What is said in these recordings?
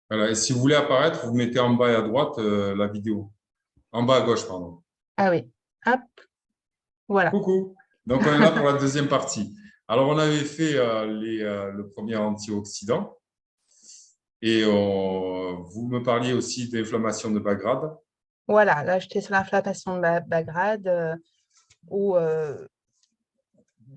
Voilà. Et si vous voulez apparaître, vous mettez en bas et à droite la vidéo. En bas à gauche, pardon. Ah oui, hop, voilà. Coucou. Donc, on est là pour la deuxième partie. Alors, on avait fait le premier antioxydant et vous me parliez aussi d'inflammation de bas grade. Voilà, là, j'étais sur l'inflammation de bas grade ou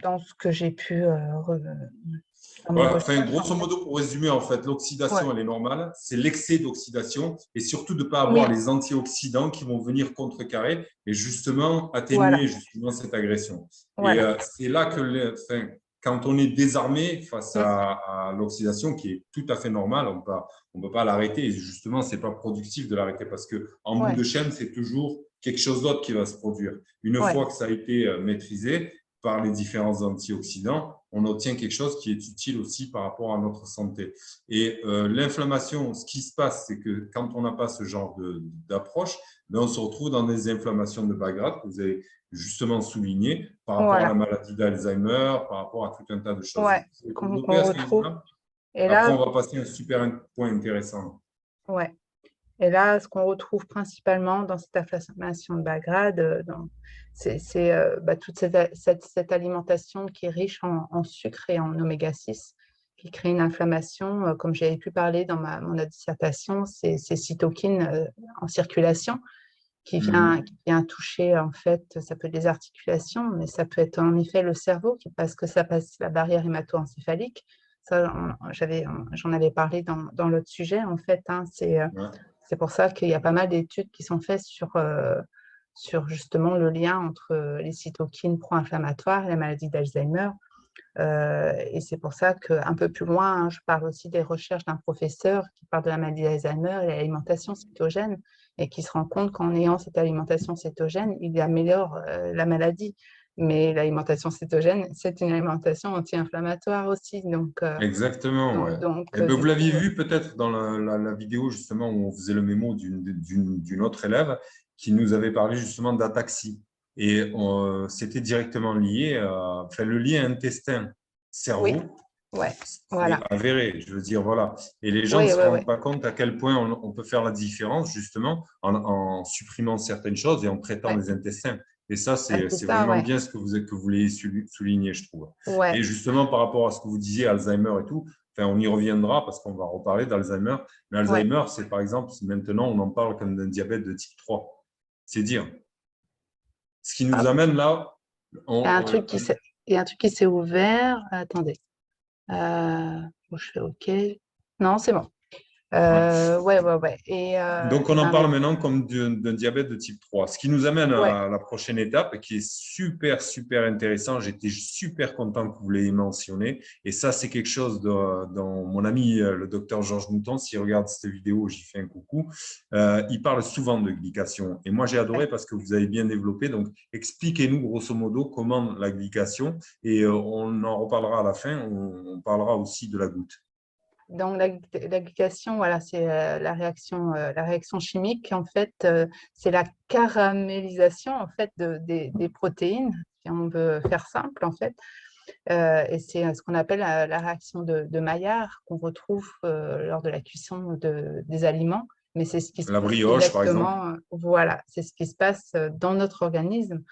dans ce que j'ai pu dans mes Voilà. Enfin, recherches, en grosso fait. modo, pour résumer, en fait, Ouais. l'oxydation, elle est normale. C'est l'excès d'oxydation et surtout de ne pas avoir Oui, les antioxydants qui vont venir contrecarrer et justement voilà, atténuer justement cette agression. Et voilà. c'est là que, enfin, quand on est désarmé face Mm. à l'oxydation, qui est tout à fait normale, on peut pas l'arrêter. Et justement, c'est pas productif de l'arrêter parce que en bout de Ouais, chaîne, c'est toujours quelque chose d'autre qui va se produire. Une ouais, fois que ça a été maîtrisé par les différents antioxydants, on obtient quelque chose qui est utile aussi par rapport à notre santé. Et l'inflammation, ce qui se passe, c'est que quand on n'a pas ce genre d'approche, ben on se retrouve dans des inflammations de bas grade que vous avez justement souligné par rapport à la voilà. maladie d'Alzheimer, par rapport à tout un tas de choses. Ouais, Vous pouvez développer qu'on à ce retrouve. niveau-là. Et Après, là, on va passer à un super point intéressant. ouais. Et là, ce qu'on retrouve principalement dans cette inflammation de bas grade, c'est toute cette alimentation qui est riche en sucre et en oméga 6, qui crée une inflammation, comme j'avais pu parler dans mon dissertation, c'est ces cytokines en circulation qui vient toucher, en fait, ça peut être les articulations, mais ça peut être en effet le cerveau, parce que ça passe la barrière hémato-encéphalique. Ça, j'en avais parlé dans l'autre sujet, en fait, hein, Ouais. c'est pour ça qu'il y a pas mal d'études qui sont faites sur justement le lien entre les cytokines pro-inflammatoires et la maladie d'Alzheimer. Et c'est pour ça qu'un peu plus loin, hein, je parle aussi des recherches d'un professeur qui parle de la maladie d'Alzheimer et de l'alimentation cétogène et qui se rend compte qu'en ayant cette alimentation cétogène, il améliore la maladie. Mais l'alimentation cétogène, c'est une alimentation anti-inflammatoire aussi. Exactement, ouais. Et ben, Du vous l'aviez coup, vu peut-être dans la vidéo justement où on faisait le mémo d'une autre élève qui nous avait parlé justement d'ataxie. Et c'était directement lié, enfin le lien oui, intestin-cerveau, ouais, c'est voilà. avéré, je veux dire, voilà. Et les gens ne Oui, se oui, oui. rendent pas compte à quel point on peut faire la différence justement en supprimant certaines choses et en traitant Ouais. les intestins. Et ça, Ah, c'est c'est ça, vraiment ouais. bien ce que vous voulez souligner, je trouve. Et Ouais. justement, par rapport à ce que vous disiez, Alzheimer et tout, enfin, on y reviendra parce qu'on va reparler d'Alzheimer. Mais Ouais. Alzheimer, c'est par exemple, maintenant, on en parle comme d'un diabète de type 3. C'est dire. Ce qui nous Hop. amène là, Il y a un truc qui s'est, il y a un truc qui s'est ouvert. Attendez. Je fais OK. Non, c'est bon. ouais. Ouais, ouais, ouais. Donc, Et on en ben, parle maintenant comme d'un diabète de type 3. Ce qui nous amène ouais. à la prochaine étape qui est super, super intéressant. J'étais super content que vous l'ayez mentionné. Et ça, c'est quelque chose dont mon ami, le docteur Georges Mouton, s'il regarde cette vidéo, j'y fais un coucou. Il parle souvent de glycation. Et moi, j'ai Ouais. adoré parce que vous avez bien développé. Donc, expliquez-nous grosso modo comment la glycation. Et on en reparlera à la fin. On parlera aussi de la goutte. Donc, la glycation, voilà, c'est la réaction chimique. En fait, c'est la caramélisation en fait, des protéines, si on veut faire simple, en fait. Et c'est ce qu'on appelle la réaction de Maillard qu'on retrouve lors de la cuisson des aliments. Mais c'est ce qui se La passe brioche, par exemple. exactement, voilà, c'est ce qui se passe dans notre organisme.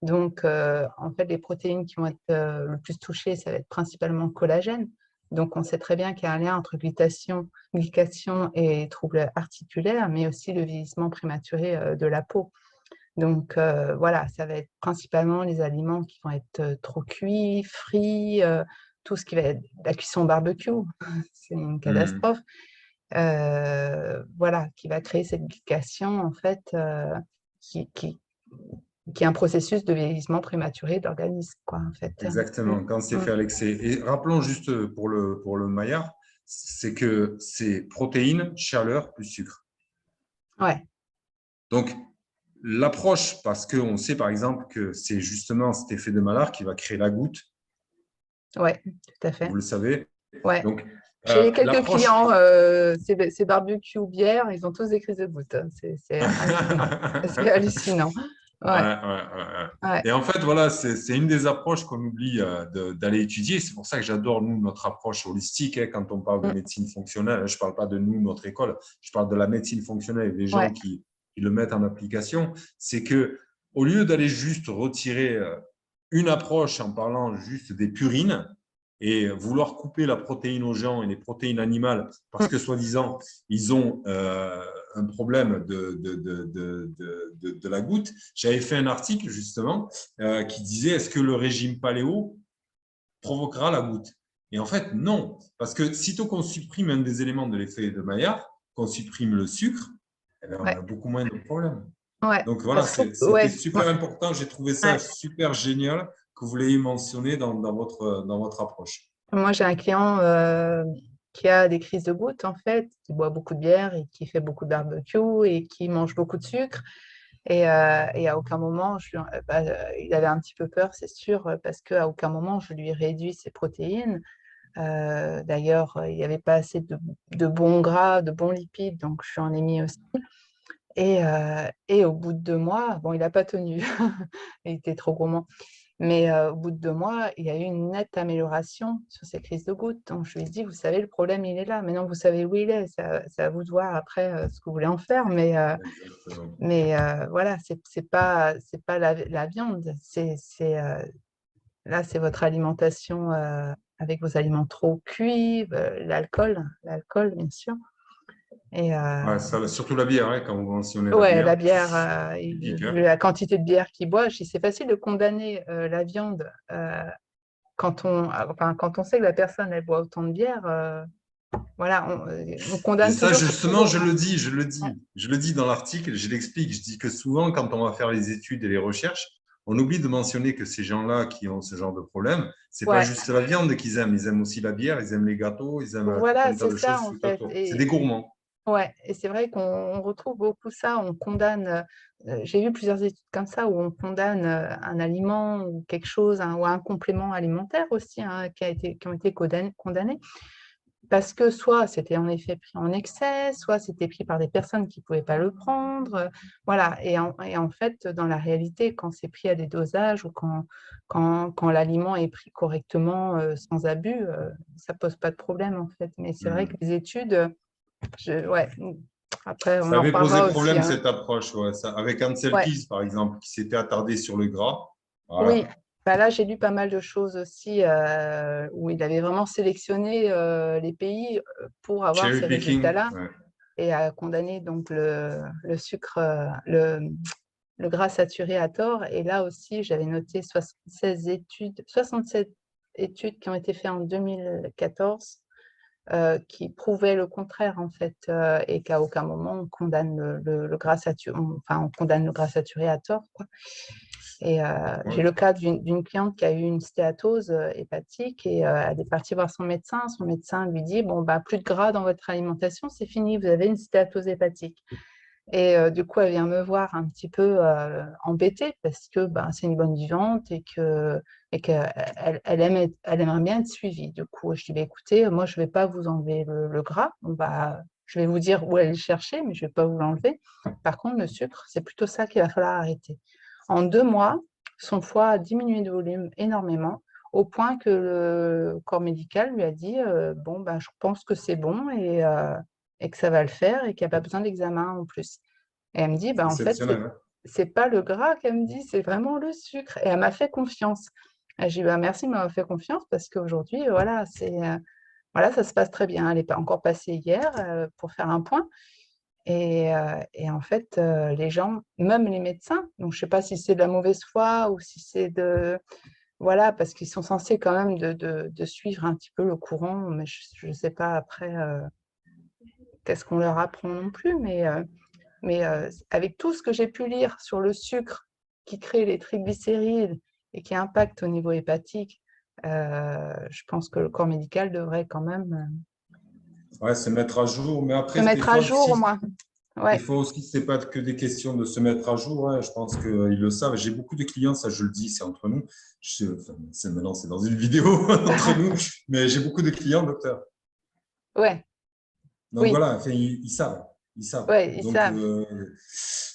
Donc, en fait, les protéines qui vont être le plus touchées, ça va être principalement le collagène. Donc, on sait très bien qu'il y a un lien entre glycation et troubles articulaires, mais aussi le vieillissement prématuré de la peau. Donc, voilà, ça va être principalement les aliments qui vont être trop cuits, frits, tout ce qui va être la cuisson au barbecue, c'est une Hmm. catastrophe. Voilà, qui va créer cette glycation, en fait, qui, qui, qui est un processus de vieillissement prématuré de l'organisme, quoi, en fait. Exactement, quand c'est Mm. fait à l'excès. Et rappelons juste pour le Maillard, c'est que c'est protéines, chaleur plus sucre. Ouais, Donc, l'approche, parce qu'on sait par exemple que c'est justement cet effet de Maillard qui va créer la goutte, ouais, tout à fait. vous le savez. Ouais. Donc, J'ai quelques l'approche. clients, ces barbecue bières, ils ont tous des crises de gouttes, hein. C'est hallucinant. C'est hallucinant. Ouais, Ouais, ouais, Et en fait, voilà, c'est une des approches qu'on oublie d'aller étudier. C'est pour ça que j'adore, nous, notre approche holistique. Hein, quand on parle de mm, médecine fonctionnelle, je ne parle pas de nous, notre école, je parle de la médecine fonctionnelle et des gens ouais, qui le mettent en application. C'est que au lieu d'aller juste retirer une approche en parlant juste des purines et vouloir couper la protéine aux gens et les protéines animales parce mm, que, soi-disant, ils ont un problème de la goutte. J'avais fait un article, justement, qui disait, est-ce que le régime paléo provoquera la goutte? Et en fait, non. Parce que sitôt qu'on supprime un des éléments de l'effet de Maillard, qu'on supprime le sucre, eh bien, on ouais, a beaucoup moins de problèmes. ouais. Donc voilà, Parce que, c'était ouais, super important. J'ai trouvé ça ouais. super génial que vous l'ayez mentionné dans votre approche. Moi, j'ai un client qui a des crises de goutte, en fait, qui boit beaucoup de bière et qui fait beaucoup de barbecue et qui mange beaucoup de sucre. Et à aucun moment, il avait un petit peu peur, c'est sûr, parce qu'à aucun moment, je lui ai réduit ses protéines. D'ailleurs, il n'y avait pas assez de bons gras, de bons lipides, donc je lui en ai mis aussi. Et au bout de 2 mois, bon, il n'a pas tenu, il était trop gourmand. Mais au bout de 2 mois, il y a eu une nette amélioration sur ses crises de gouttes. Donc, je lui ai dit, vous savez, le problème, il est là. Maintenant, vous savez où il est. C'est à vous de voir après ce que vous voulez en faire. Exactement. Voilà, c'est pas la viande. Là, c'est votre alimentation avec vos aliments trop cuits, l'alcool, bien sûr. Et Ouais, ça, surtout la bière, hein, quand vous mentionnez la ouais, bière, la bière, typique. vu Hein. la quantité de bière qu'il boit, c'est facile de condamner la viande quand on sait que la personne, elle boit autant de bière. Voilà, on Et condamne ça, toujours sur plus justement, gros. je le dis dans l'article, je l'explique. Je dis que souvent, quand on va faire les études et les recherches, on oublie de mentionner que ces gens-là qui ont ce genre de problème, c'est pas Ouais, juste la viande qu'ils aiment. Ils aiment aussi la bière, ils aiment les gâteaux, ils aiment tout voilà, un tas c'est de ça choses en tout fait. autour. C'est des gourmands. Ouais, et c'est vrai qu'on retrouve beaucoup ça. On condamne. J'ai vu plusieurs études comme ça où on condamne un aliment ou quelque chose, ou un complément alimentaire aussi, hein, qui ont été condamnés. Parce que soit c'était en effet pris en excès, soit c'était pris par des personnes qui ne pouvaient pas le prendre. Voilà. Et en fait, dans la réalité, quand c'est pris à des dosages ou quand l'aliment est pris correctement, sans abus, ça ne pose pas de problème en fait. Mais c'est vrai que Hmm. les études, ouais, après, on Ça en avait posé reparlera aussi, problème, hein. cette approche, ouais. Avec Ansel Ouais, Keys, par exemple, qui s'était attardé sur le gras. oui. Voilà. Bah là, j'ai lu pas mal de choses aussi où il avait vraiment sélectionné les pays pour avoir Cherry ces picking. résultats-là. Ouais. Et a condamné donc le sucre, le gras saturé à tort. Et là aussi, j'avais noté 67 études qui ont été faites en 2014 qui prouvaient le contraire en fait, et qu'à aucun moment on condamne le gras saturé, enfin on condamne le gras saturé à tort, quoi. Et Ouais. j'ai le cas d'une cliente qui a eu une stéatose hépatique et elle est partie voir son médecin. Son médecin lui dit, bon, bah, plus de gras dans votre alimentation, c'est fini, vous avez une stéatose hépatique. Et du coup, elle vient me voir un petit peu embêtée parce que bah, c'est une bonne vivante et qu'elle elle aimerait bien être suivie. Du coup, je dis, bah, écoutez, moi, je ne vais pas vous enlever le gras. Je vais vous dire où aller le chercher, mais je ne vais pas vous l'enlever. Par contre, le sucre, c'est plutôt ça qu'il va falloir arrêter. En 2 mois, son foie a diminué de volume énormément, au point que le corps médical lui a dit bon, ben, je pense que c'est bon et que ça va le faire et qu'il n'y a pas besoin d'examen en plus. Et elle me dit C'est en fait, exceptionnel. Hein. c'est pas le gras qu'elle me dit, c'est vraiment le sucre. Et elle m'a fait confiance. Et j'ai dit bah, merci de m'avoir fait confiance parce qu'aujourd'hui, voilà, voilà, ça se passe très bien. Elle n'est pas encore passée hier pour faire un point. Et en fait, les gens, même les médecins, donc je ne sais pas si c'est de la mauvaise foi ou si c'est de... Voilà, parce qu'ils sont censés quand même de suivre un petit peu le courant, mais je ne sais pas après qu'est-ce qu'on leur apprend non plus, mais avec tout ce que j'ai pu lire sur le sucre qui crée les triglycérides et qui impacte au niveau hépatique, je pense que le corps médical devrait quand même Ouais, se mettre à jour. Mais se après, des mettre à fois jour, aussi, moi. Ouais, c'est pas que des questions de se mettre à jour. Hein. Je pense qu'ils le savent. J'ai beaucoup de clients, ça je le dis, c'est entre nous. Enfin, maintenant, c'est dans une vidéo entre nous, mais j'ai beaucoup de clients docteurs. ouais, Donc oui. voilà, enfin, ils savent. Ils savent. Ouais, ils Donc, savent.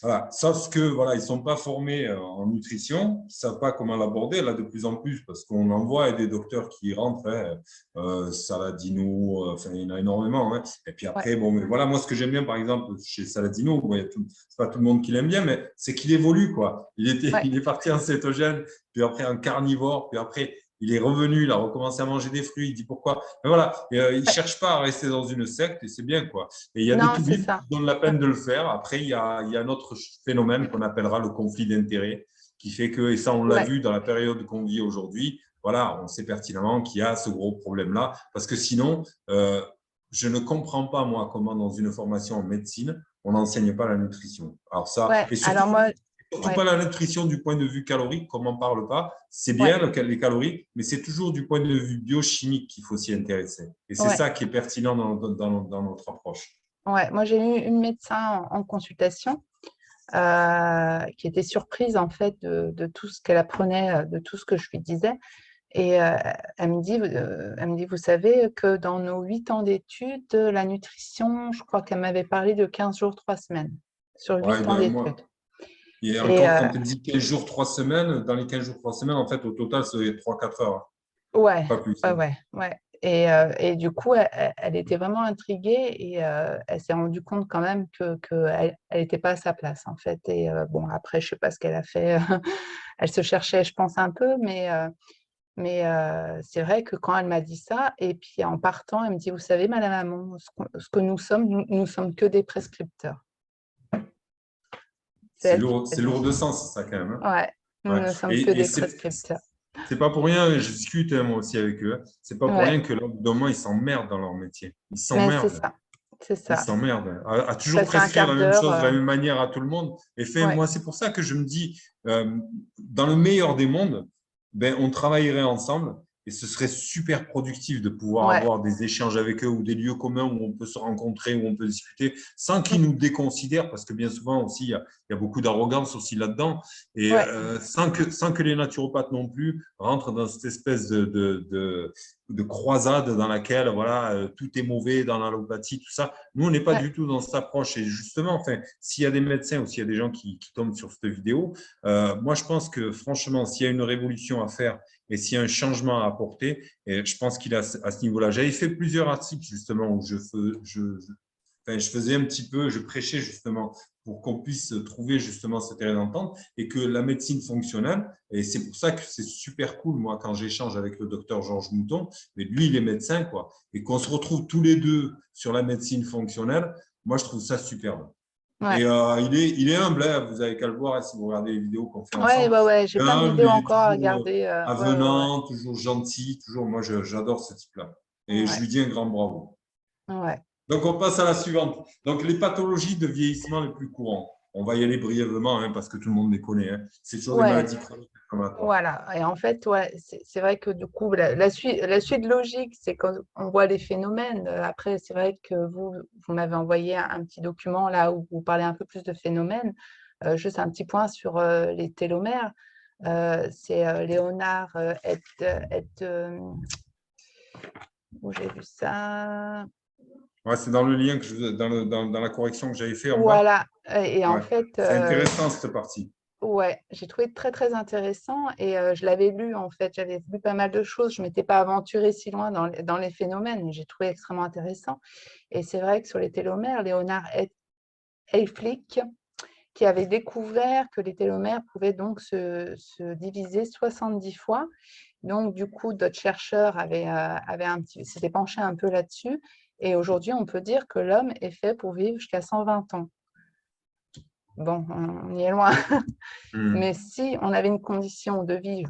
voilà. Sauf que, voilà, ils ne sont pas formés en nutrition, ils ne savent pas comment l'aborder, là, de plus en plus, parce qu'on en voit des docteurs qui rentrent, hein, Saladino, enfin, il y en a énormément. Hein. Et puis Ouais, après, bon, mais voilà, moi, ce que j'aime bien, par exemple, chez Saladino, bon, c'est pas tout le monde qui l'aime bien, mais c'est qu'il évolue, quoi. ouais, Il est parti en cétogène, puis après en carnivore, puis après, il est revenu, il a recommencé à manger des fruits, il dit pourquoi. Mais voilà, il ne ouais. cherche pas à rester dans une secte, et c'est bien, quoi. Et il y a des Non, c'est publics ça. qui donnent la peine de le faire. Après, il y a un autre phénomène qu'on appellera le conflit d'intérêts, qui fait que, et ça, on l'a Ouais, vu dans la période qu'on vit aujourd'hui, voilà, on sait pertinemment qu'il y a ce gros problème-là. Parce que sinon, je ne comprends pas, moi, comment dans une formation en médecine, on n'enseigne pas la nutrition. Alors ça, ouais. et Alors moi, surtout pas ouais, la nutrition du point de vue calorique, comme on n'en parle pas. C'est bien ouais, les calories, mais c'est toujours du point de vue biochimique qu'il faut s'y intéresser. Et c'est ouais, ça qui est pertinent dans notre approche. ouais. Moi, j'ai eu une médecin en consultation qui était surprise en fait de tout ce qu'elle apprenait, de tout ce que je lui disais. Et elle me dit, vous savez que dans nos 8 ans d'études, la nutrition, je crois qu'elle m'avait parlé de 15 jours, 3 semaines, sur Ouais, 8 ans ben d'études. moi, et Et encore, quand tu dis 15 jours, 3 semaines, dans les 15 jours, 3 semaines, en fait, au total, c'est 3 4 heures, hein, ouais, pas plus. ouais, Hein. ouais, ouais. Et du coup, elle était vraiment intriguée et elle s'est rendue compte quand même que elle n'était pas à sa place, en fait. Et bon, après, je sais pas ce qu'elle a fait. Elle se cherchait, je pense, un peu, mais c'est vrai que quand elle m'a dit ça, et puis en partant, elle me dit, vous savez, Madame Hamon, ce que nous sommes, nous sommes que des prescripteurs. C'est elle qui l'a C'est lourd dit. de sens, ça, quand même. Hein. Ouais, nous Ouais. ne sommes que Et des prescripteurs. c'est pas pour rien, je discute hein, moi aussi avec eux, hein. C'est pas pour Ouais, rien que là, d'un moment, ils s'emmerdent dans leur métier. Ils mais c'est s'emmerdent. ça, c'est Ils ça. s'emmerdent. À toujours Passer un prescrire quart la même d'heure, chose de la même manière à tout le monde. Et fait, ouais, moi, c'est pour ça que je me dis, dans le meilleur des mondes, ben, on travaillerait ensemble et ce serait super productif de pouvoir ouais, avoir des échanges avec eux ou des lieux communs où on peut se rencontrer, où on peut discuter sans qu'ils mm, nous déconsidèrent, parce que bien souvent aussi, il y a beaucoup d'arrogance aussi là-dedans, et ouais, sans que les naturopathes non plus rentrent dans cette espèce de croisade dans laquelle voilà, tout est mauvais dans l'allopathie, tout ça. Nous, on n'est pas ouais, du tout dans cette approche. Et justement, enfin, s'il y a des médecins ou s'il y a des gens qui tombent sur cette vidéo, moi, je pense que franchement, s'il y a une révolution à faire et s'il y a un changement à apporter, et je pense qu'il a à ce niveau-là. J'avais fait plusieurs articles justement où enfin, je faisais un petit peu, je prêchais justement pour qu'on puisse trouver justement cette terrain d'entente et que la médecine fonctionnelle, et c'est pour ça que c'est super cool, moi, quand j'échange avec le docteur Georges Mouton, mais lui, il est médecin, quoi, et qu'on se retrouve tous les deux sur la médecine fonctionnelle, moi, je trouve ça superbe. Et ouais. il est humble, hein, vous avez qu'à le voir hein, si vous regardez les vidéos qu'on fait Ouais, ensemble. ouais, ouais, j'ai Il est plein de humble, vidéos il est encore à toujours regarder. Ouais, ouais, ouais, avenant, toujours gentil, toujours. Moi, j'adore ce type-là. Et je ouais, lui dis un grand bravo. ouais. Donc, on passe à la suivante. Donc, les pathologies de vieillissement les plus courantes. On va y aller brièvement hein, parce que tout le monde les connaît. Hein. C'est toujours des Ouais, maladies chroniques inflammatoires. voilà. Et en fait, ouais, c'est vrai que du coup, la suite logique, c'est quand on voit les phénomènes. Après, c'est vrai que vous m'avez envoyé un petit document là où vous parlez un peu plus de phénomènes. Juste un petit point sur les télomères. C'est Léonard où j'ai vu ça. Ouais, c'est dans le lien que dans la correction que j'avais fait en bas. Voilà. Et en Ouais. fait, C'est intéressant cette partie. ouais, j'ai trouvé très très intéressant et je l'avais lu en fait, j'avais lu pas mal de choses, je ne m'étais pas aventurée si loin dans les phénomènes, mais j'ai trouvé extrêmement intéressant. Et c'est vrai que sur les télomères, Léonard Hayflick, qui avait découvert que les télomères pouvaient donc se diviser 70 fois. Donc du coup, d'autres chercheurs s'étaient penchés un peu là-dessus. Et aujourd'hui, on peut dire que l'homme est fait pour vivre jusqu'à 120 ans. Bon, on y est loin. Hmm. Mais si on avait une condition de vie,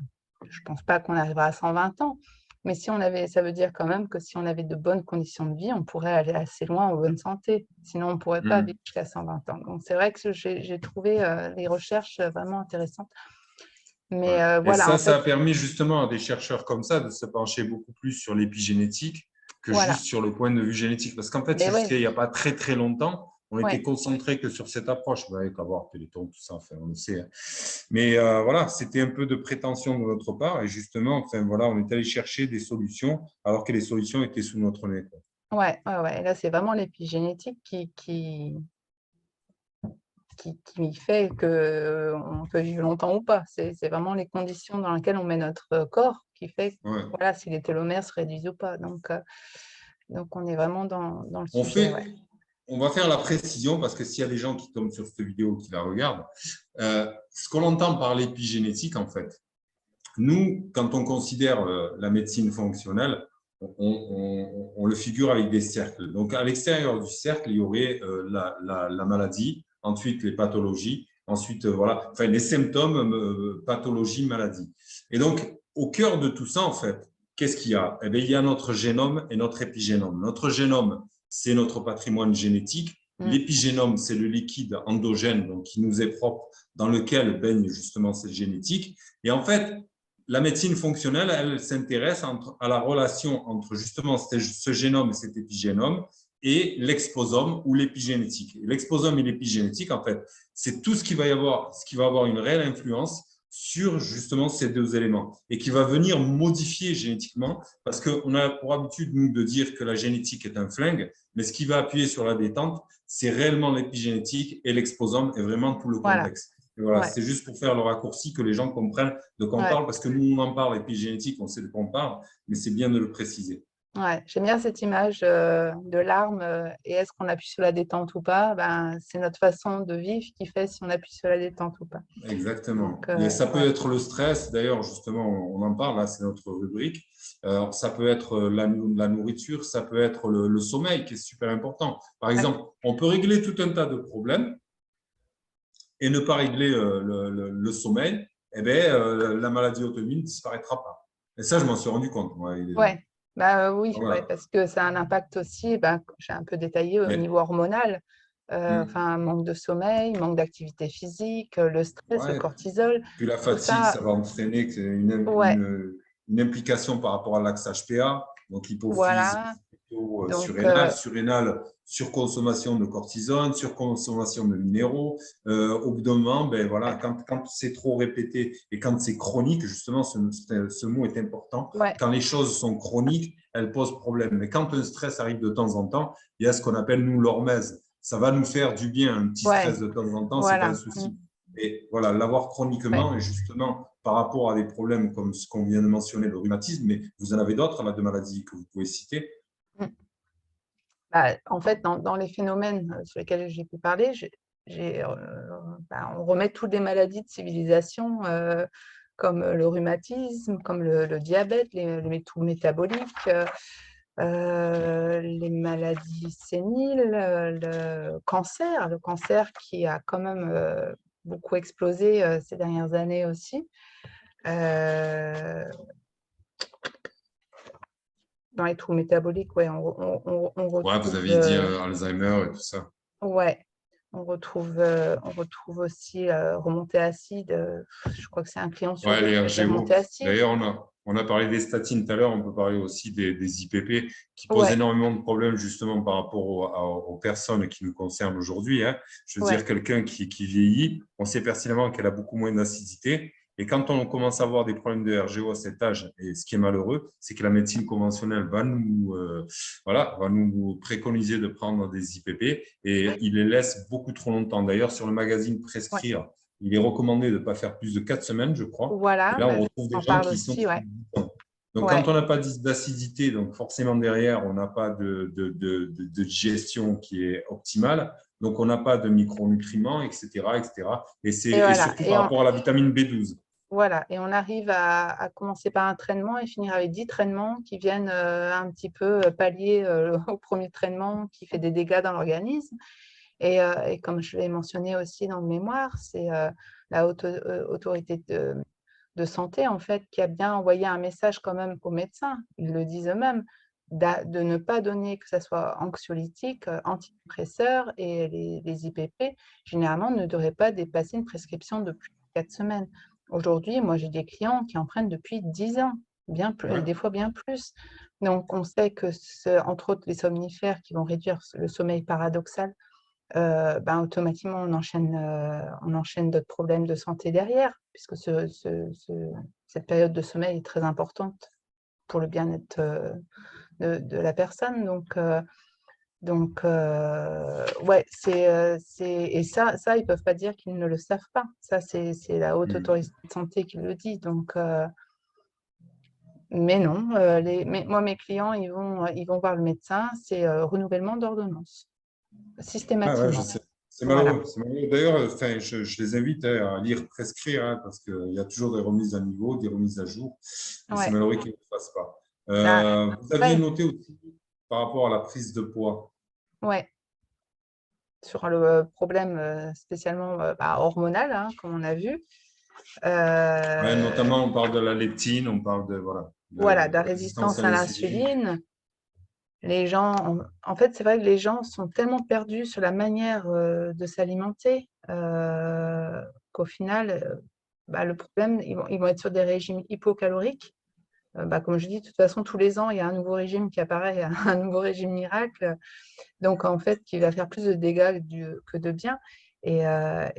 je ne pense pas qu'on arrivera à 120 ans, mais si on avait, ça veut dire quand même que si on avait de bonnes conditions de vie, on pourrait aller assez loin en bonne santé. Sinon, on ne pourrait pas vivre Hmm. jusqu'à 120 ans. Donc, c'est vrai que j'ai trouvé les recherches vraiment intéressantes. Ouais. Mais Et voilà, en ça fait, a permis justement à des chercheurs comme ça de se pencher beaucoup plus sur l'épigénétique que voilà. juste sur le point de vue génétique. Parce qu'en fait, Mais oui, jusqu'à il n'y a pas très très longtemps, on était ouais, concentré que sur cette approche. Vous voyez, qu'avoir Téléthon, tout ça, enfin, on le sait. Hein. Mais voilà, c'était un peu de prétention de notre part. Et justement, enfin, voilà, on est allé chercher des solutions alors que les solutions étaient sous notre nez. Quoi. ouais, ouais, ouais. Et là, c'est vraiment l'épigénétique qui fait qu'on peut vivre longtemps ou pas. C'est vraiment les conditions dans lesquelles on met notre corps qui fait Ouais. voilà, si les télomères se réduisent ou pas. Donc on est vraiment dans le On sujet. fait, on va faire la précision parce que s'il y a des gens qui tombent sur cette vidéo, qui la regardent, ce qu'on entend par l'épigénétique, en fait, nous, quand on considère la médecine fonctionnelle, on le figure avec des cercles. Donc, à l'extérieur du cercle, il y aurait la maladie, ensuite les pathologies, ensuite voilà, enfin, les symptômes, pathologie, maladie. Et donc, au cœur de tout ça, en fait, qu'est-ce qu'il y a? Eh bien, il y a notre génome et notre épigénome. Notre génome, c'est notre patrimoine génétique. L'épigénome, c'est le liquide endogène, donc qui nous est propre, dans lequel baigne justement cette génétique. Et en fait, la médecine fonctionnelle, elle s'intéresse à la relation entre justement ce génome et cet épigénome et l'exposome ou l'épigénétique. L'exposome et l'épigénétique, en fait, c'est tout ce qui va avoir une réelle influence sur justement ces deux éléments et qui va venir modifier génétiquement parce qu'on a pour habitude, nous, de dire que la génétique est un flingue, mais ce qui va appuyer sur la détente, c'est réellement l'épigénétique et l'exposome et vraiment tout le Voilà. contexte. Et voilà, c'est juste pour faire le raccourci que les gens comprennent de quoi on parle, parce que nous, on en parle épigénétique, on sait de quoi on parle, mais c'est bien de le préciser. Ouais, j'aime bien cette image de l'arme et est-ce qu'on appuie sur la détente ou pas? C'est notre façon de vivre qui fait si on appuie sur la détente ou pas. Exactement. Donc, Et ça peut être le stress, d'ailleurs, justement, on en parle, là, c'est notre rubrique. Ça peut être la nourriture, ça peut être le sommeil, qui est super important. Par exemple, on peut régler tout un tas de problèmes et ne pas régler le sommeil, eh bien, la maladie auto-immune ne disparaîtra pas. Et ça, je m'en suis rendu compte. Moi. Oui, Voilà. parce que ça a un impact aussi, j'ai un peu détaillé au niveau hormonal, manque de sommeil, manque d'activité physique, le stress, le Ouais. cortisol, Puis la tout fatigue, ça. ça va entraîner Ouais, une implication par rapport à l'axe HPA, donc hypophyse voilà. plutôt Donc, surrénale, surconsommation de cortisone, surconsommation de minéraux. Au bout d'un moment, ben voilà, quand c'est trop répété et quand c'est chronique, justement, ce mot est important. Quand les choses sont chroniques, elles posent problème. Mais quand un stress arrive de temps en temps, il y a ce qu'on appelle, nous, l'hormèse. Ça va nous faire du bien, un petit stress de temps en temps, c'est pas un souci. Et voilà, l'avoir chroniquement, et justement, par rapport à des problèmes comme ce qu'on vient de mentionner, le rhumatisme, mais vous en avez d'autres, là, de maladies que vous pouvez citer? En fait, dans les phénomènes sur lesquels j'ai pu parler, on remet toutes les maladies de civilisation, comme le rhumatisme, comme le diabète, les troubles métaboliques, les maladies séniles, le cancer qui a quand même beaucoup explosé ces dernières années aussi. Dans les troubles métaboliques, on Ouais, vous retrouve, avez dit Alzheimer et tout ça. on retrouve aussi remontée acide. Je crois que c'est un client sur Ouais, deux les qui fait RGO. remontée acide. D'ailleurs, on a parlé des statines tout à l'heure, on peut parler aussi des IPP qui posent Ouais, énormément de problèmes justement par rapport aux personnes qui nous concernent aujourd'hui. Hein. Je veux dire, quelqu'un qui vieillit, on sait pertinemment qu'elle a beaucoup moins d'acidité. Et quand on commence à avoir des problèmes de RGO à cet âge, et ce qui est malheureux, c'est que la médecine conventionnelle va nous préconiser de prendre des IPP et il les laisse beaucoup trop longtemps. D'ailleurs, sur le magazine Prescrire, il est recommandé de ne pas faire plus de 4 semaines, je crois. voilà, Et là, on retrouve des on gens parle qui sont aussi, depuis 10 ans. Donc, quand on n'a pas d'acidité, donc forcément derrière, on n'a pas de digestion qui est optimale. Donc, on n'a pas de micronutriments, etc., etc. Et surtout par rapport à la vitamine B12. Voilà, et on arrive à commencer par un traitement et finir avec 10 traînements qui viennent un petit peu pallier au premier traitement qui fait des dégâts dans l'organisme. Et comme je l'ai mentionné aussi dans le mémoire, c'est la autorité de santé, en fait, qui a bien envoyé un message quand même aux médecins, ils le disent eux-mêmes, de ne pas donner, que ce soit anxiolytique, antidépresseurs et les IPP, généralement, ne devraient pas dépasser une prescription de plus de 4 semaines. Aujourd'hui, moi, j'ai des clients qui en prennent depuis 10 ans, bien plus, des fois bien plus. Donc, on sait que, entre autres, les somnifères qui vont réduire le sommeil paradoxal, automatiquement, on enchaîne d'autres problèmes de santé derrière, puisque cette période de sommeil est très importante pour le bien-être de la personne. Donc, Donc, ouais, et ça, ils ne peuvent pas dire qu'ils ne le savent pas. Ça, c'est la haute autorité de santé qui le dit. Donc, mais non, moi, mes clients, ils vont voir le médecin, c'est renouvellement d'ordonnance, Ah ouais, je systématiquement. sais. C'est Voilà. malheureux. C'est malheureux. D'ailleurs, enfin, je les invite à lire Prescrire, hein, parce qu'il y a toujours des remises à niveau, des remises à jour, et c'est Ouais. malheureux qu'ils ne le fassent pas. Bah, Vous aviez ouais, noté aussi par rapport à la prise de poids. ouais. Sur le problème spécialement hormonal, hein, comme on a vu. Ouais, Euh, notamment, on parle de la leptine, on parle de, voilà, voilà, de la de résistance résistance à à l'insuline. l'insuline. Les gens, en fait, c'est vrai que les gens sont tellement perdus sur la manière de s'alimenter qu'au final, le problème, ils vont être sur des régimes hypocaloriques. Comme je dis, de toute façon, tous les ans, il y a un nouveau régime qui apparaît, un nouveau régime miracle, donc en fait, qui va faire plus de dégâts que de bien. Voilà,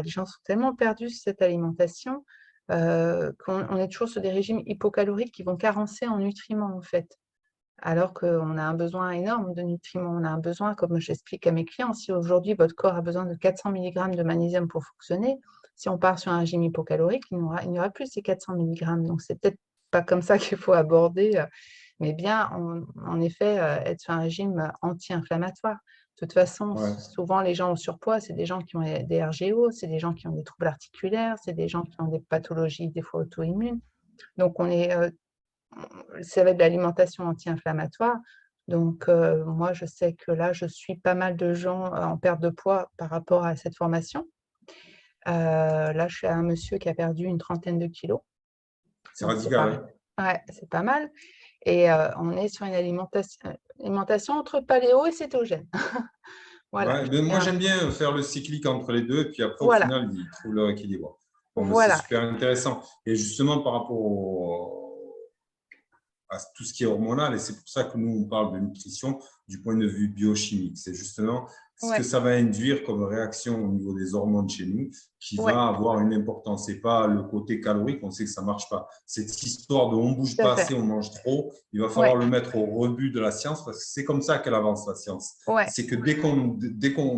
les gens sont tellement perdus sur cette alimentation qu'on est toujours sur des régimes hypocaloriques qui vont carencer en nutriments, en fait. Alors qu'on a un besoin énorme de nutriments. On a un besoin, comme j'explique à mes clients, si aujourd'hui votre corps a besoin de 400 mg de magnésium pour fonctionner, si on part sur un régime hypocalorique, il n'y aura plus ces 400 mg. Donc, c'est peut-être pas comme ça qu'il faut aborder, mais bien, en effet, être sur un régime anti-inflammatoire. De toute façon, Ouais. souvent, les gens au surpoids, c'est des gens qui ont des RGO, c'est des gens qui ont des troubles articulaires, c'est des gens qui ont des pathologies, des fois auto-immunes. Donc, ça va être de l'alimentation anti-inflammatoire. Donc, moi, je sais que là, je suis pas mal de gens en perte de poids par rapport à cette formation. Là, je suis à un monsieur qui a perdu une trentaine de kilos. C'est Donc, c'est radical, pas, hein. ouais, c'est pas mal. Et on est sur une alimentation entre paléo et cétogène. Voilà. Ouais, mais moi, j'aime bien faire le cyclique entre les deux, et puis après, au Voilà. final, ils trouvent leur équilibre. Bon, mais c'est Voilà. super intéressant. Et justement, par rapport à tout ce qui est hormonal, et c'est pour ça que nous, on parle de nutrition du point de vue biochimique. C'est justement ce que Ouais. ça va induire comme réaction au niveau des hormones chez nous qui Ouais. va avoir une importance. Ce n'est pas le côté calorique, on sait que ça ne marche pas. Cette histoire de on ne bouge Tout à pas fait. assez, on mange trop, il va Ouais. falloir le mettre au rebut de la science parce que c'est comme ça qu'elle avance, la science. Ouais. C'est que dès qu'on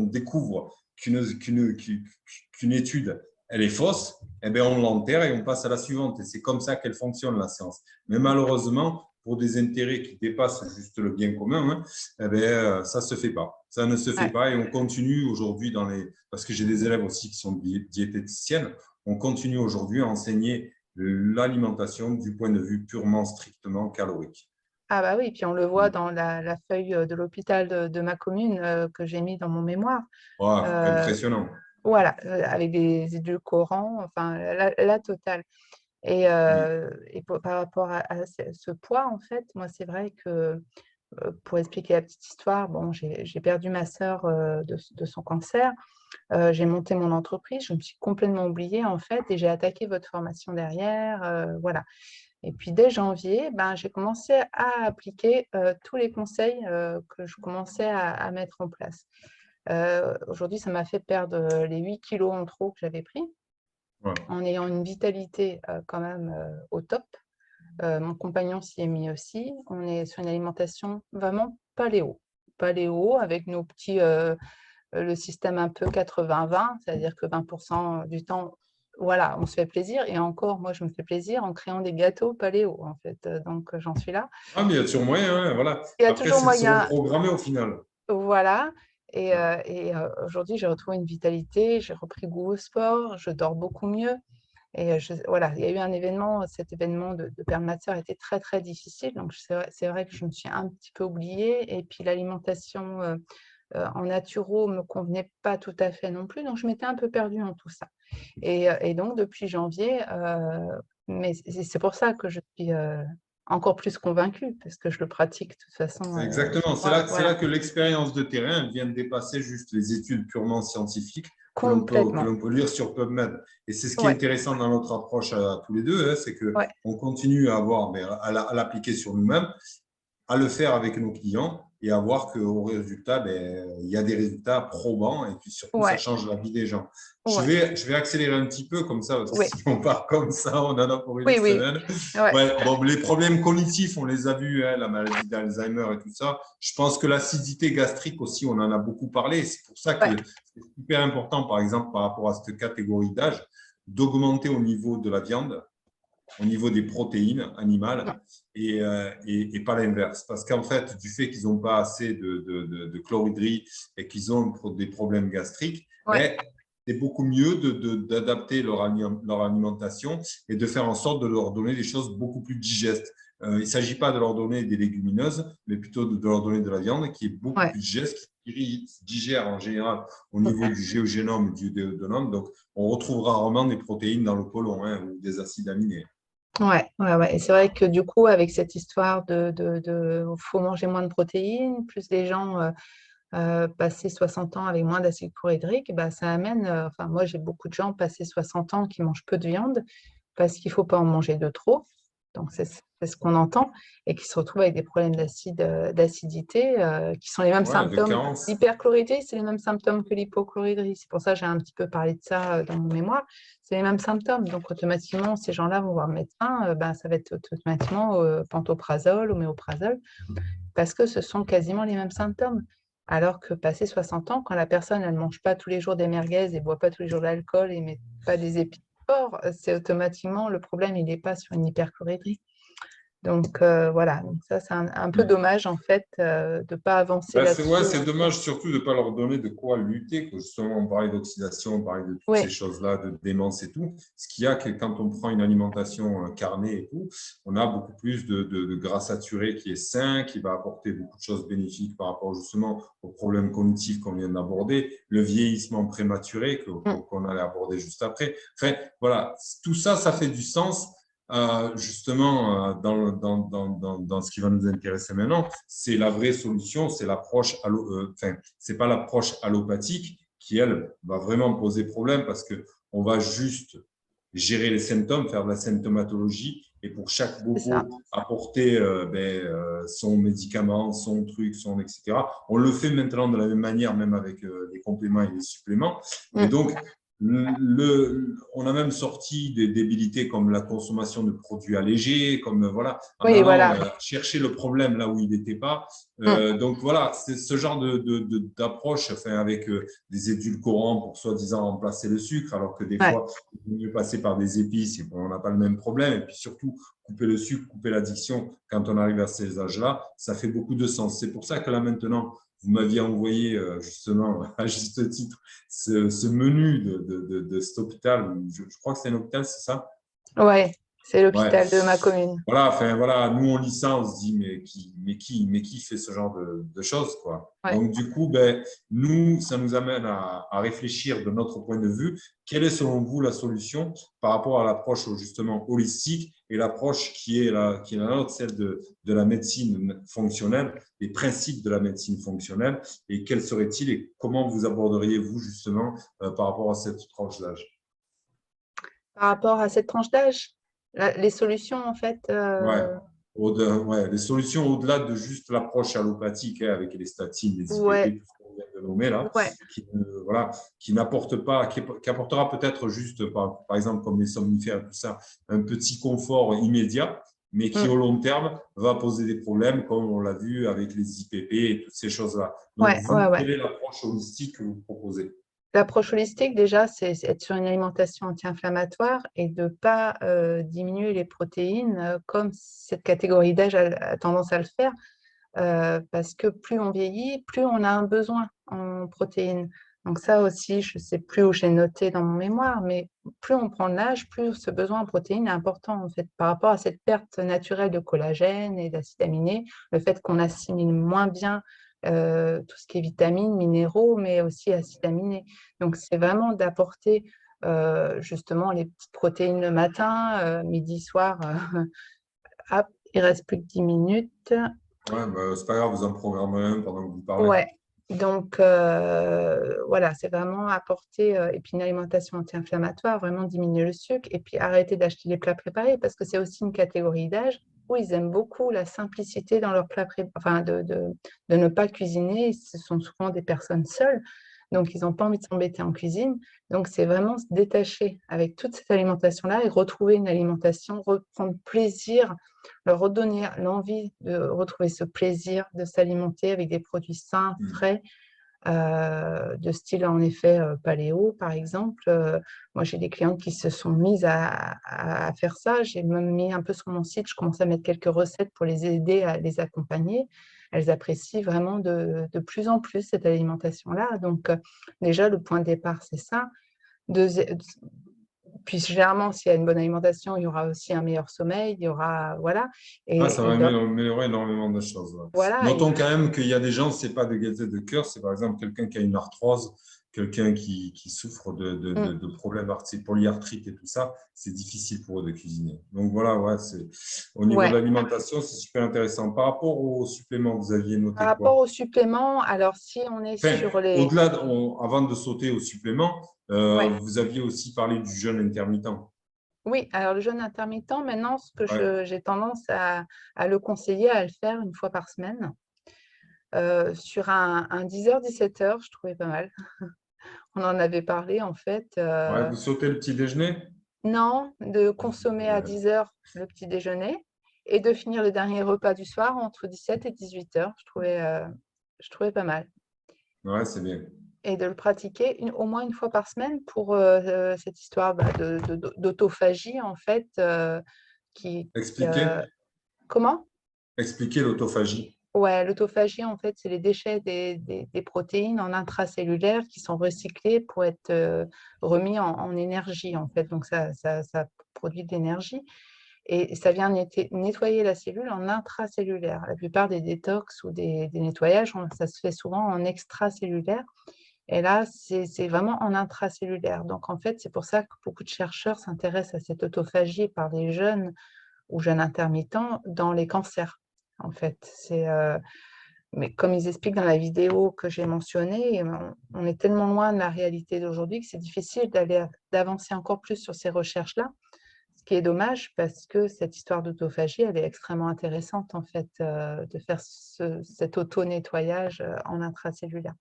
découvre qu'une étude elle est fausse, eh bien, on l'enterre et on passe à la suivante. Et c'est comme ça qu'elle fonctionne, la science. Mais malheureusement, pour des intérêts qui dépassent juste le bien commun, hein, eh bien, ça ne se fait pas. Ça ne se fait Ouais. pas et on continue aujourd'hui parce que j'ai des élèves aussi qui sont diététiciennes, on continue aujourd'hui à enseigner l'alimentation du point de vue purement, strictement calorique. Ah bah oui, puis on le voit dans la feuille de l'hôpital de ma commune que j'ai mis dans mon mémoire. Wow, Euh, impressionnant. voilà, avec des édulcorants, enfin la totale. Par rapport à ce poids, en fait, moi, c'est vrai que pour expliquer la petite histoire, bon, j'ai perdu ma sœur de son cancer. J'ai monté mon entreprise, je me suis complètement oubliée, en fait, et j'ai attaqué votre formation derrière. Voilà. Et puis dès janvier, j'ai commencé à appliquer tous les conseils que je commençais à mettre en place. Aujourd'hui, ça m'a fait perdre les 8 kilos en trop que j'avais pris, Ouais. en ayant une vitalité quand même au top. Mon compagnon s'y est mis aussi. On est sur une alimentation vraiment paléo. Paléo avec nos petits, le système un peu 80-20, c'est-à-dire que 20% du temps, voilà, on se fait plaisir. Et encore, moi, je me fais plaisir en créant des gâteaux paléo, en fait. Donc, j'en suis là. Ah, mais il y a toujours moyen, hein, voilà. Il y a Après, toujours c'est de se moyen, reprogrammer au final. voilà. Aujourd'hui, j'ai retrouvé une vitalité, j'ai repris goût au sport, je dors beaucoup mieux. Voilà, il y a eu un événement, cet événement de perdre ma sœur était très, très difficile. Donc, c'est vrai que je me suis un petit peu oubliée. Et puis, l'alimentation en naturo ne me convenait pas tout à fait non plus. Donc, je m'étais un peu perdue en tout ça. Et donc, depuis janvier, mais c'est pour ça que je suis encore plus convaincue, parce que je le pratique de toute façon Exactement. chez C'est moi. là, c'est là Voilà, que l'expérience de terrain elle vient de dépasser juste les études purement scientifiques que complètement. l'on peut lire sur PubMed. Et c'est ce qui est Ouais, intéressant dans notre approche à tous les deux, hein, c'est ouais, qu'on continue à l'appliquer sur nous-mêmes, à le faire avec nos clients et à voir qu'au résultat, ben, il y a des résultats probants et puis surtout, ça Ouais, change la vie des gens. ouais, Je vais accélérer un petit peu comme ça, parce que oui, si on part comme ça, on en a pour une oui, oui, semaine. ouais, Ouais, bon, les problèmes cognitifs, on les a vus, hein, la maladie d'Alzheimer et tout ça. Je pense que l'acidité gastrique aussi, on en a beaucoup parlé. C'est pour ça que ouais, c'est super important, par exemple, par rapport à cette catégorie d'âge, d'augmenter au niveau de la viande, au niveau des protéines animales et pas l'inverse. Parce qu'en fait, du fait qu'ils n'ont pas assez de chlorhydrie et qu'ils ont des problèmes gastriques, ouais, ben, c'est beaucoup mieux d'adapter leur alimentation et de faire en sorte de leur donner des choses beaucoup plus digestes. Il ne s'agit pas de leur donner des légumineuses, mais plutôt de leur donner de la viande qui est beaucoup ouais. plus digeste, qui digère en général au niveau du géogénome et du duodénome. Donc, on retrouve rarement des protéines dans le côlon, hein, ou des acides aminés. Ouais, ouais, ouais. Et c'est vrai que du coup, avec cette histoire faut manger moins de protéines, plus les gens passer 60 ans avec moins d'acide chlorhydrique, bah, ça amène, enfin moi j'ai beaucoup de gens passés 60 ans qui mangent peu de viande parce qu'il ne faut pas en manger de trop, donc c'est ce qu'on entend, et qui se retrouvent avec des problèmes d'acidité qui sont les mêmes Ouais, de symptômes. carence. L'hyperchloridrie, c'est les mêmes symptômes que l'hypochloridrie. C'est pour ça que j'ai un petit peu parlé de ça dans mon mémoire. C'est les mêmes symptômes. Donc, automatiquement, ces gens-là vont voir le médecin. Ben, ça va être automatiquement pantoprazole ou méprazole parce que ce sont quasiment les mêmes symptômes. Alors que passé 60 ans, quand la personne elle ne mange pas tous les jours des merguez et ne boit pas tous les jours de l'alcool et ne met pas des épis de porc, c'est automatiquement le problème, il n'est pas sur une hyperchloridrie. Donc voilà, donc ça c'est un peu dommage en fait de ne pas avancer Ben, là-dessus ouais, c'est aussi. dommage surtout de ne pas leur donner de quoi lutter. Que justement, on parlait d'oxydation, on parlait de toutes ces Oui, choses-là, de démence et tout. Ce qu'il y a que quand on prend une alimentation carnée et tout, on a beaucoup plus de gras saturé qui est sain, qui va apporter beaucoup de choses bénéfiques par rapport justement aux problèmes cognitifs qu'on vient d'aborder, le vieillissement prématuré qu'on allait aborder juste après. Enfin, voilà, tout ça, ça fait du sens. Justement, dans ce qui va nous intéresser maintenant, c'est la vraie solution, c'est l'approche, enfin, c'est pas l'approche allopathique qui, elle, va vraiment poser problème parce que on va juste gérer les symptômes, faire de la symptomatologie et pour chaque c'est ça. bobo apporter son médicament, son truc, son etc. On le fait maintenant de la même manière, même avec les compléments et les suppléments. Et Mm. donc, on a même sorti des débilités comme la consommation de produits allégés, comme voilà, en Oui, allant voilà. chercher le problème là où il n'était pas. Mm. Donc voilà, c'est ce genre d'approche, enfin, avec des édulcorants pour soi-disant remplacer le sucre, alors que des Ouais. fois, il vaut mieux passer par des épices et on n'a pas le même problème. Et puis surtout, couper le sucre, couper l'addiction quand on arrive à ces âges-là, ça fait beaucoup de sens. C'est pour ça que là maintenant, vous m'aviez envoyé justement, à juste titre, ce menu de cet hôpital. Je crois que c'est un hôpital, c'est ça? Ouais, c'est Ouais. l'hôpital de ma commune. Voilà, enfin voilà, nous on lit ça, on se dit mais qui fait ce genre de choses quoi. Ouais. Donc du coup, ben nous, ça nous amène à réfléchir de notre point de vue, quelle est selon vous la solution par rapport à l'approche justement holistique et l'approche qui est la nôtre, celle de la médecine fonctionnelle, les principes de la médecine fonctionnelle et quels seraient-ils et comment vous aborderiez vous justement par rapport à cette tranche d'âge? Par rapport à cette tranche d'âge, les solutions en fait, Ouais. Ouais, les solutions au-delà de juste l'approche allopathique hein, avec les statines, les ouais, IPP, tout ce qu'on vient de nommer là, ouais. voilà, qui n'apporte pas, qui apportera peut-être juste, par exemple, comme les somnifères et tout ça, un petit confort immédiat, mais qui Mm. au long terme va poser des problèmes, comme on l'a vu avec les IPP et toutes ces choses-là. Donc, Ouais, ouais, vous, ouais. quelle est l'approche holistique que vous proposez? L'approche holistique, déjà, c'est être sur une alimentation anti-inflammatoire et de ne pas diminuer les protéines comme cette catégorie d'âge a tendance à le faire, parce que plus on vieillit, plus on a un besoin en protéines. Donc ça aussi, je ne sais plus où j'ai noté dans mon mémoire, mais plus on prend de l'âge, plus ce besoin en protéines est important en fait, par rapport à cette perte naturelle de collagène et d'acides aminés, le fait qu'on assimile moins bien tout ce qui est vitamines, minéraux, mais aussi acides aminés. Donc c'est vraiment d'apporter justement les petites protéines le matin, midi, soir. Hop, il reste plus que 10 minutes. Ouais, bah, c'est pas grave, vous en programmez un pendant que vous parlez. Ouais, donc voilà, c'est vraiment apporter, et puis une alimentation anti-inflammatoire, vraiment diminuer le sucre, et puis arrêter d'acheter des plats préparés, parce que c'est aussi une catégorie d'âge. coup, ils aiment beaucoup la simplicité dans leur plat enfin de ne pas cuisiner. Ce sont souvent des personnes seules, donc ils n'ont pas envie de s'embêter en cuisine. Donc, c'est vraiment se détacher avec toute cette alimentation-là et retrouver une alimentation, reprendre plaisir, leur redonner l'envie de retrouver ce plaisir de s'alimenter avec des produits sains, frais, de style en effet paléo par exemple. Moi j'ai des clientes qui se sont mises à faire ça. J'ai même mis un peu sur mon site, je commence à mettre quelques recettes pour les aider à les accompagner. Elles apprécient vraiment de plus en plus cette alimentation-là. Donc déjà le point de départ c'est ça. Puis généralement s'il y a une bonne alimentation, il y aura aussi un meilleur sommeil, il y aura voilà. Ah, ça Et, va et améliorer énormément de choses. Ouais. voilà. Notons quand même qu'il y a des gens, c'est pas de gaieté de cœur, c'est par exemple quelqu'un qui a une arthrose, quelqu'un qui souffre de problèmes polyarthrite et tout ça, c'est difficile pour eux de cuisiner. Donc voilà, ouais, au niveau de Ouais. l'alimentation, c'est super intéressant. Par rapport aux suppléments, vous aviez Par noté rapport quoi? aux suppléments, alors si on est Enfin, sur les... au-delà, avant de sauter aux suppléments, Ouais. vous aviez aussi parlé du jeûne intermittent. Oui, alors le jeûne intermittent, maintenant, ce que Ouais. j'ai tendance à le conseiller, à le faire une fois par semaine. Sur un 10h, 17h, je trouvais pas mal. On en avait parlé en fait. Ouais, vous sautez le petit déjeuner? Non, de consommer à 10h le petit déjeuner et de finir le dernier repas du soir entre 17 et 18h. Je trouvais pas mal. Ouais, c'est bien. Et de le pratiquer au moins une fois par semaine pour cette histoire d'autophagie en fait. Qui, Expliquez. comment? Expliquer l'autophagie. Ouais, l'autophagie, en fait, c'est les déchets des protéines en intracellulaire qui sont recyclés pour être remis en énergie, en fait. Donc, ça produit de l'énergie et ça vient nettoyer la cellule en intracellulaire. La plupart des détox ou des nettoyages, ça se fait souvent en extracellulaire. Et là, c'est vraiment en intracellulaire. Donc, en fait, c'est pour ça que beaucoup de chercheurs s'intéressent à cette autophagie par les jeunes ou jeunes intermittents dans les cancers. En fait, mais comme ils expliquent dans la vidéo que j'ai mentionnée, on est tellement loin de la réalité d'aujourd'hui que c'est difficile d'avancer encore plus sur ces recherches-là, ce qui est dommage parce que cette histoire d'autophagie, elle est extrêmement intéressante en fait, de faire cet auto-nettoyage en intracellulaire.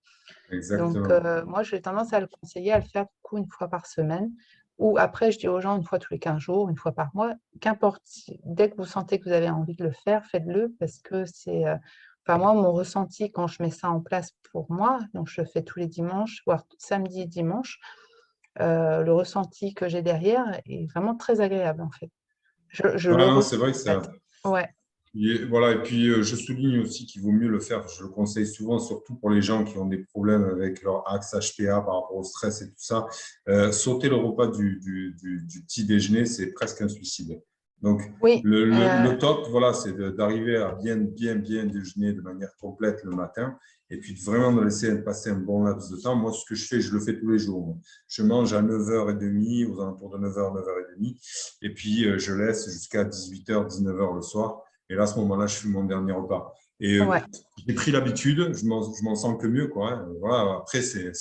Donc, Exactement. moi, j'ai tendance à le conseiller, à le faire du coup une fois par semaine. Ou après, je dis aux gens une fois tous les 15 jours, une fois par mois, qu'importe. Dès que vous sentez que vous avez envie de le faire, faites-le parce que c'est... Enfin, moi, mon ressenti quand je mets ça en place pour moi, donc je le fais tous les dimanches, voire samedi et dimanche, le ressenti que j'ai derrière est vraiment très agréable en fait. Je Ouais, le non, c'est ressens vrai que en fait. Ouais, voilà, et puis je souligne aussi qu'il vaut mieux le faire. Je le conseille souvent, surtout pour les gens qui ont des problèmes avec leur axe HPA par rapport au stress et tout ça. Sauter le repas du petit déjeuner, c'est presque un suicide. Donc, oui, le top, voilà, c'est d'arriver à bien déjeuner de manière complète le matin et puis vraiment de laisser passer un bon laps de temps. Moi, ce que je fais, je le fais tous les jours. Je mange à 9h30, aux alentours de 9h, 9h30, et puis je laisse jusqu'à 18h, 19h le soir. Et là, à ce moment-là, je fais mon dernier repas. Et ouais, j'ai pris l'habitude, je m'en sens que mieux, quoi. Hein. Voilà, après, c'est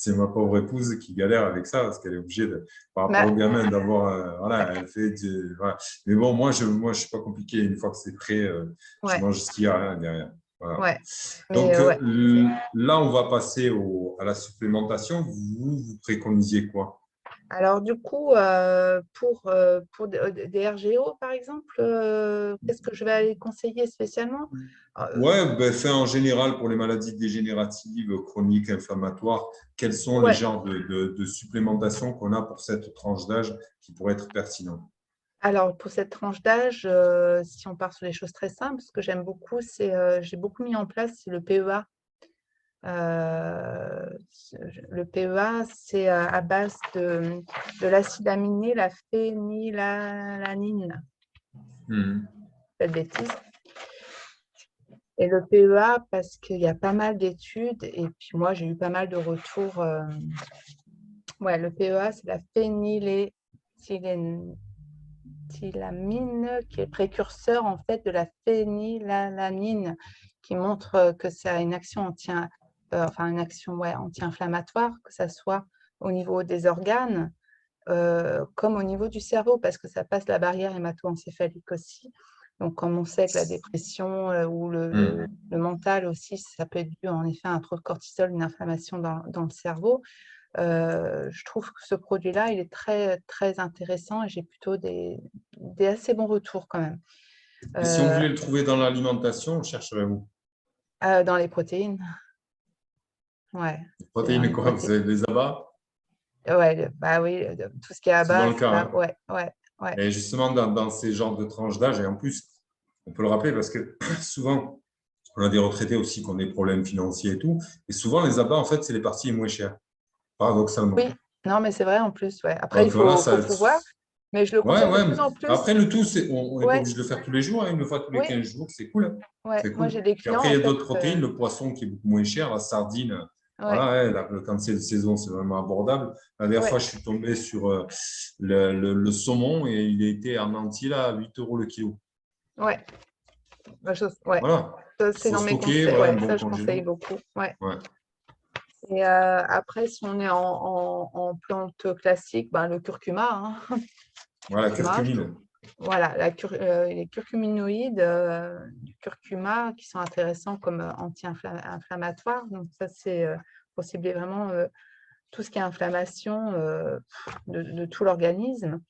ma pauvre épouse qui galère avec ça, parce qu'elle est obligée, par rapport au bah, gamin, d'avoir, voilà, elle fait, voilà. Mais bon, moi, je suis pas compliqué. Une fois que c'est prêt, je ouais, mange ce qu'il y a hein, derrière. Voilà. ouais. Mais Donc ouais. là, on va passer à la supplémentation. Vous préconisiez quoi? Alors, du coup, pour des RGO, par exemple, qu'est-ce que je vais aller conseiller spécialement? Euh, Ouais, ben, fait en général pour les maladies dégénératives, chroniques, inflammatoires, quels sont les ouais, genres de supplémentation qu'on a pour cette tranche d'âge qui pourrait être pertinent? alors pour cette tranche d'âge, si on part sur les choses très simples, ce que j'aime beaucoup, j'ai beaucoup mis en place, c'est le PEA. Euh, le PEA, c'est à base de l'acide aminé, la phénylalanine, Mhm. pas de bêtises. Et le PEA, parce qu'il y a pas mal d'études, et puis moi, j'ai eu pas mal de retours. Ouais, le PEA, c'est la phényléthylamine, qui est précurseur en fait de la phénylalanine, qui montre que ça a une action enfin une action ouais, anti-inflammatoire, que ça soit au niveau des organes, comme au niveau du cerveau, parce que ça passe la barrière hémato-encéphalique aussi. Donc, comme on sait que la dépression ou le mental aussi, ça peut être dû en effet à un trop de cortisol, une inflammation dans le cerveau. Je trouve que ce produit-là, il est très, très intéressant et j'ai plutôt des assez bons retours quand même. Et si on voulait le trouver dans l'alimentation, on chercherait où? Dans les protéines. Ouais, Les c'est dans protéines, les quoi? Vous protéines. avez des abats? Ouais, bah oui, tout ce qui est à Souvent le base, cas, là, hein. ouais, ouais, ouais. Et justement, dans ces genres de tranches d'âge, et en plus, on peut le rappeler parce que souvent, on a des retraités aussi qui ont des problèmes financiers et tout. Et souvent, les abats, en fait, c'est les parties les moins chères, paradoxalement. Oui, non, mais c'est vrai en plus, ouais. Après, il Donc voilà, faut ça. pouvoir, mais je le Ouais, conseille de ouais. plus en plus. Après, le tout, on n'est pas Ouais, obligé de le faire tous les jours, hein. Une fois tous les oui, 15 jours, c'est cool, hein. ouais. C'est Moi, cool. j'ai des Puis clients après, en il y a fait. d'autres protéines, le poisson qui est beaucoup moins cher, la sardine. Ouais, Voilà, ouais, quand c'est de saison, c'est vraiment abordable. La dernière ouais, fois, je suis tombé sur le saumon et il était en entier là, à 8 euros le kilo. ouais. Ouais. Voilà. Ça, Il c'est faut dans mes stocker, conseils. voilà, un Ouais, bon ça, je conseille congélo. beaucoup. Ouais. Ouais. Et après, si on est en plante classique, ben, le curcuma, hein. Voilà, Curcuma, curcumine. voilà, les curcuminoïdes du curcuma qui sont intéressants comme anti-inflammatoires. Donc, ça, c'est pour cibler vraiment tout ce qui est inflammation de tout l'organisme.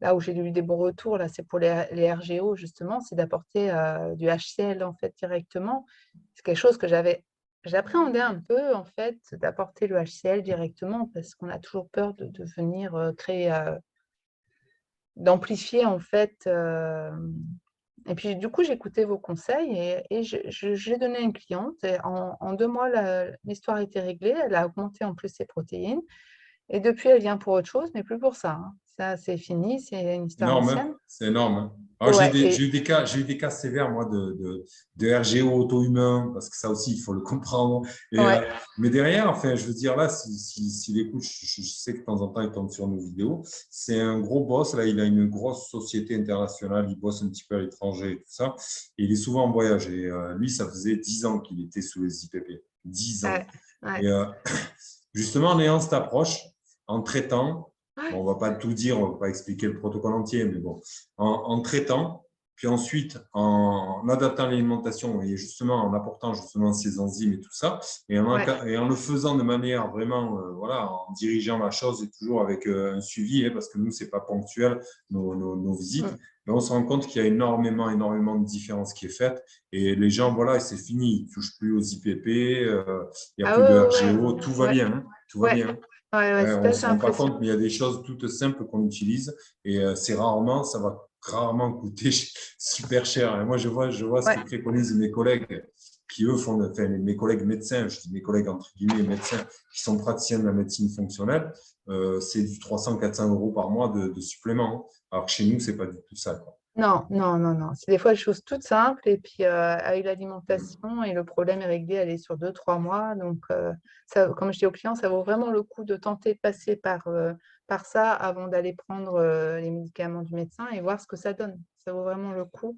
Là où j'ai eu des bons retours, là, c'est pour les RGO, justement, c'est d'apporter du HCl en fait directement. C'est quelque chose que j'appréhendais un peu, en fait, d'apporter le HCl directement parce qu'on a toujours peur de venir créer, d'amplifier en fait. Et puis, du coup, j'ai écouté vos conseils et j'ai donné à une cliente. Et en 2 mois, l'histoire a été réglée. Elle a augmenté en plus ses protéines. Et depuis, elle vient pour autre chose, mais plus pour ça, hein. Ça, c'est fini, c'est une histoire Énorme, hein. ancienne. C'est énorme, hein. Alors, Ouais, et j'ai eu des cas sévères, moi, de RGO auto-humain, parce que ça aussi, il faut le comprendre. ouais, Mais derrière, enfin, je veux dire, là, s'il écoute, je sais que de temps en temps, il tombe sur nos vidéos. C'est un gros boss, là, il a une grosse société internationale, il bosse un petit peu à l'étranger et tout ça. Et il est souvent en voyage. Et lui, ça faisait 10 ans qu'il était sous les IPP. 10 ans. ouais, ouais, Et justement, en ayant cette approche, en traitant, bon, ouais, on ne va pas tout dire, on ne va pas expliquer le protocole entier, mais bon, en traitant, puis ensuite en adaptant l'alimentation et justement en apportant justement ces enzymes et tout ça, ouais. et en le faisant de manière vraiment, voilà, en dirigeant la chose et toujours avec un suivi, hein, parce que nous, ce n'est pas ponctuel, nos visites, Mm. mais on se rend compte qu'il y a énormément, énormément de différence qui est faite. Et les gens, voilà, c'est fini, ils ne touchent plus aux IPP, il n'y a Ah plus de ouais, RGO, tout va ouais, bien, hein, tout va ouais, bien. ouais, ouais, c'est On ne assez se rend pas compte, impressionnant. mais il y a des choses toutes simples qu'on utilise et c'est rarement, ça va rarement coûter super cher. Et moi, je vois ce que Ouais, préconisent mes collègues qui, eux, enfin, mes collègues médecins, je dis mes collègues entre guillemets médecins, qui sont praticiens de la médecine fonctionnelle, c'est du 300-400 euros par mois de supplément. Alors que chez nous, c'est pas du tout ça, quoi. non, non, non, non. C'est des fois des choses toutes simples et puis avec l'alimentation et le problème est réglé, elle est sur 2, 3 mois. Donc, ça, comme je dis aux clients, ça vaut vraiment le coup de tenter de passer par ça avant d'aller prendre les médicaments du médecin et voir ce que ça donne. Ça vaut vraiment le coup.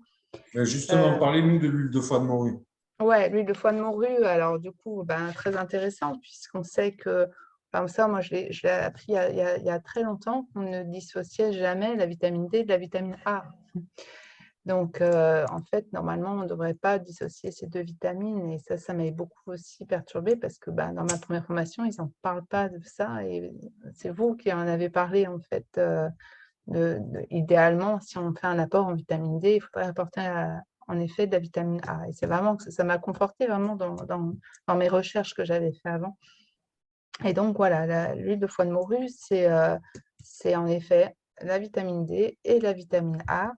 Justement, Euh, parlez-nous de l'huile de foie de morue. Ouais, l'huile de foie de morue, alors du coup, ben, très intéressant puisqu'on sait que, enfin ça, moi je l'ai appris il y a très longtemps qu'on ne dissociait jamais la vitamine D de la vitamine A. Donc, en fait, normalement, on ne devrait pas dissocier ces deux vitamines et ça m'avait beaucoup aussi perturbée parce que ben, dans ma première formation, ils n'en parlent pas de ça et c'est vous qui en avez parlé en fait. Idéalement, si on fait un apport en vitamine D, il faudrait apporter en effet de la vitamine A. Et c'est vraiment que ça m'a conforté vraiment dans mes recherches que j'avais fait avant. Et donc voilà, l'huile de foie de morue, c'est en effet la vitamine D et la vitamine A,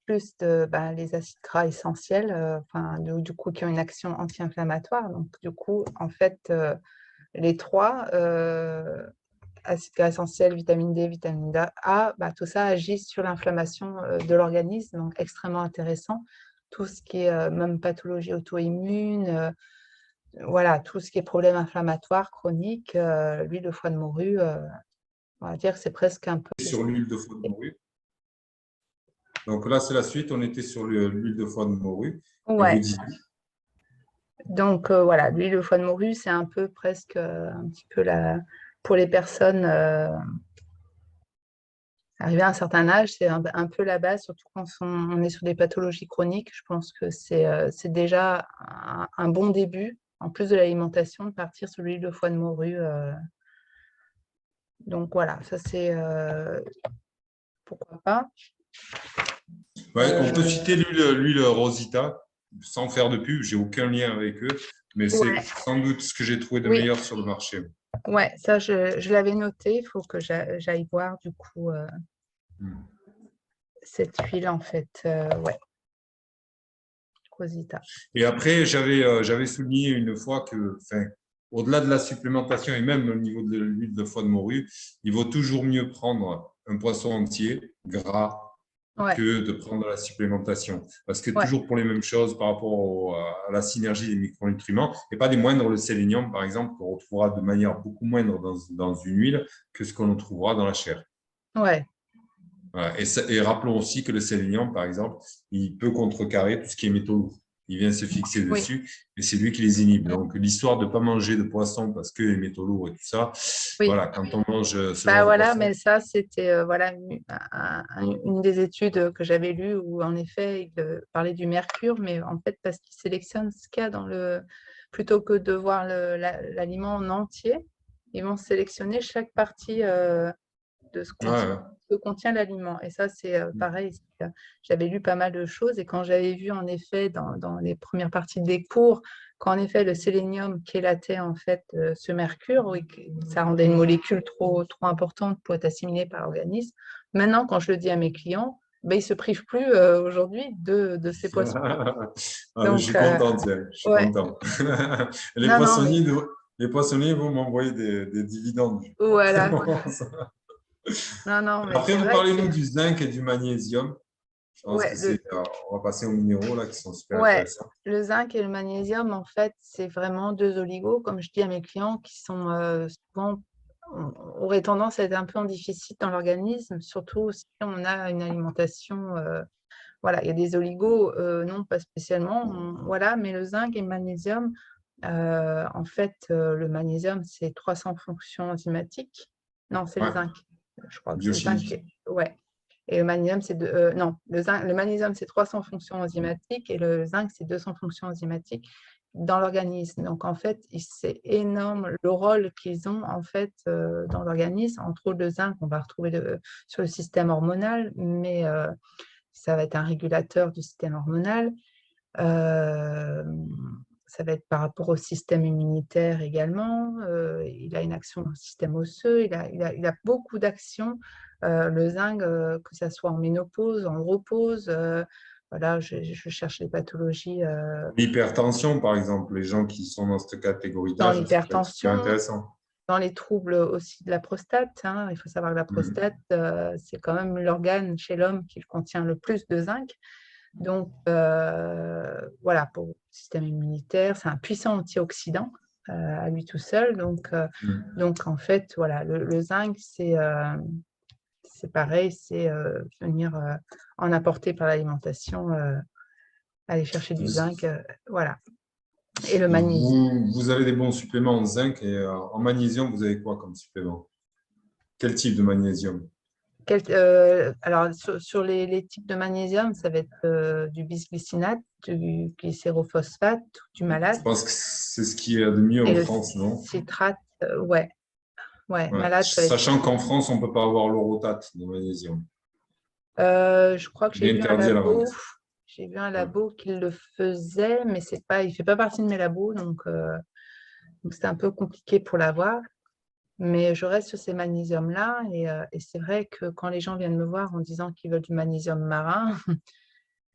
plus les acides gras essentiels, enfin, du coup, qui ont une action anti-inflammatoire. Donc, du coup, en fait, les trois, acides gras essentiels, vitamine D, vitamine A, tout ça agit sur l'inflammation de l'organisme, donc extrêmement intéressant. Tout ce qui est même pathologie auto-immune, voilà, tout ce qui est problème inflammatoire chronique, l'huile de foie de morue, on va dire que c'est presque un peu. Sur l'huile de foie de morue. Donc là, c'est la suite. On était sur l'huile de foie de morue. Et vous Ouais, dites, donc voilà, l'huile de foie de morue, c'est un peu presque un petit peu pour les personnes Arrivé à un certain âge, c'est un peu la base, surtout quand on est sur des pathologies chroniques. Je pense que c'est déjà un bon début, en plus de l'alimentation, de partir sur l'huile de foie de morue. Donc voilà, ça c'est pourquoi pas. Ouais, on peut citer l'huile Rosita, sans faire de pub, j'ai aucun lien avec eux, mais c'est Ouais, sans doute ce que j'ai trouvé de oui, meilleur sur le marché. ouais, ça je l'avais noté. Il faut que j'aille voir du coup Mm. cette huile en fait. Ouais, Rosita. Et après, j'avais souligné une fois que, enfin, au-delà de la supplémentation et même au niveau de l'huile de foie de morue, il vaut toujours mieux prendre un poisson entier, gras, Ouais, que de prendre la supplémentation. Parce que ouais, toujours pour les mêmes choses par rapport à la synergie des micronutriments, et pas des moindres, le sélénium, par exemple, qu'on retrouvera de manière beaucoup moindre dans une huile que ce qu'on trouvera dans la chair. ouais, Voilà. Et rappelons aussi que le sélénium, par exemple, il peut contrecarrer tout ce qui est métaux lourds. Il vient se fixer oui. dessus et c'est lui qui les inhibe. Donc, l'histoire de ne pas manger de poisson parce que les métaux lourds et tout ça, Oui. voilà, quand on mange ce Bah genre de voilà, poisson, mais ça, c'était voilà, une des études que j'avais lues où, en effet, il parlait du mercure, mais en fait, parce qu'il sélectionne ce qu'il y a dans le. Plutôt que de voir l'aliment en entier, ils vont sélectionner chaque partie de ce ouais, que contient l'aliment. Et ça, c'est pareil. J'avais lu pas mal de choses et quand j'avais vu, en effet, dans les premières parties des cours, qu'en effet, le sélénium chélatait en fait ce mercure, oui, que ça rendait une molécule trop importante pour être assimilée par l'organisme. Maintenant, quand je le dis à mes clients, ben, ils ne se privent plus aujourd'hui de ces poissons. Ah, mais je Donc, suis content, tiens, je suis ouais. content. Les Non, non, mais poissonniers, les poissonniers vont m'envoyer des dividendes. voilà. Non, non, mais Après, c'est vous vrai que parlez-nous c'est. du zinc et du magnésium. Je pense Ouais, que c'est. On va passer aux minéraux là qui sont super ouais, intéressants. le zinc et le magnésium, en fait, c'est vraiment deux oligos, comme je dis à mes clients, qui sont souvent auraient tendance à être un peu en déficit dans l'organisme, surtout si on a une alimentation. Voilà, il y a des oligos, non pas spécialement, voilà, mais le zinc et le magnésium, en fait, le magnésium, c'est 300 fonctions enzymatiques. Non, c'est le Ouais, zinc. Je crois que c'est le zinc. biochimique. Ouais. Et le magnésium, c'est non, le magnésium, c'est 300 fonctions enzymatiques et le zinc, c'est 200 fonctions enzymatiques dans l'organisme. Donc, en fait, c'est énorme le rôle qu'ils ont en fait dans l'organisme. Entre autres, le zinc, on va retrouver sur le système hormonal, mais ça va être un régulateur du système hormonal. Euh, Ça va être par rapport au système immunitaire également. Il a une action dans le système osseux. Il a beaucoup d'actions. Le zinc, que ça soit en ménopause, en repose. Voilà, je cherche les pathologies L'hypertension, par exemple, les gens qui sont dans cette catégorie dans d'âge, ça peut être super l'hypertension, intéressant. dans les troubles aussi de la prostate. Hein. Il faut savoir que la Mhm. prostate, c'est quand même l'organe chez l'homme qui contient le plus de zinc. Donc, voilà, pour le système immunitaire, c'est un puissant antioxydant à lui tout seul. Mhm. Donc en fait, voilà, le zinc, c'est pareil, c'est venir en apporter par l'alimentation, aller chercher du zinc, voilà. Et le magnésium. Vous avez des bons suppléments en zinc et en magnésium, vous avez quoi comme supplément? Quel type de magnésium? Alors, sur les types de magnésium, ça va être du bisglycinate, du glycérophosphate, du Je malate pense que c'est ce qui est de mieux et en le France, non? citrate, ouais. Ouais, Ouais. malade, ça va être. Sachant qu'en France, on ne peut pas avoir l'orotate de magnésium. Je crois que Il est interdit à la vente. j'ai vu un Ouais. labo qui le faisait, mais c'est pas, il fait pas partie de mes labos, donc c'est un peu compliqué pour l'avoir. Mais je reste sur ces magnésiums-là, et c'est vrai que quand les gens viennent me voir en disant qu'ils veulent du magnésium marin,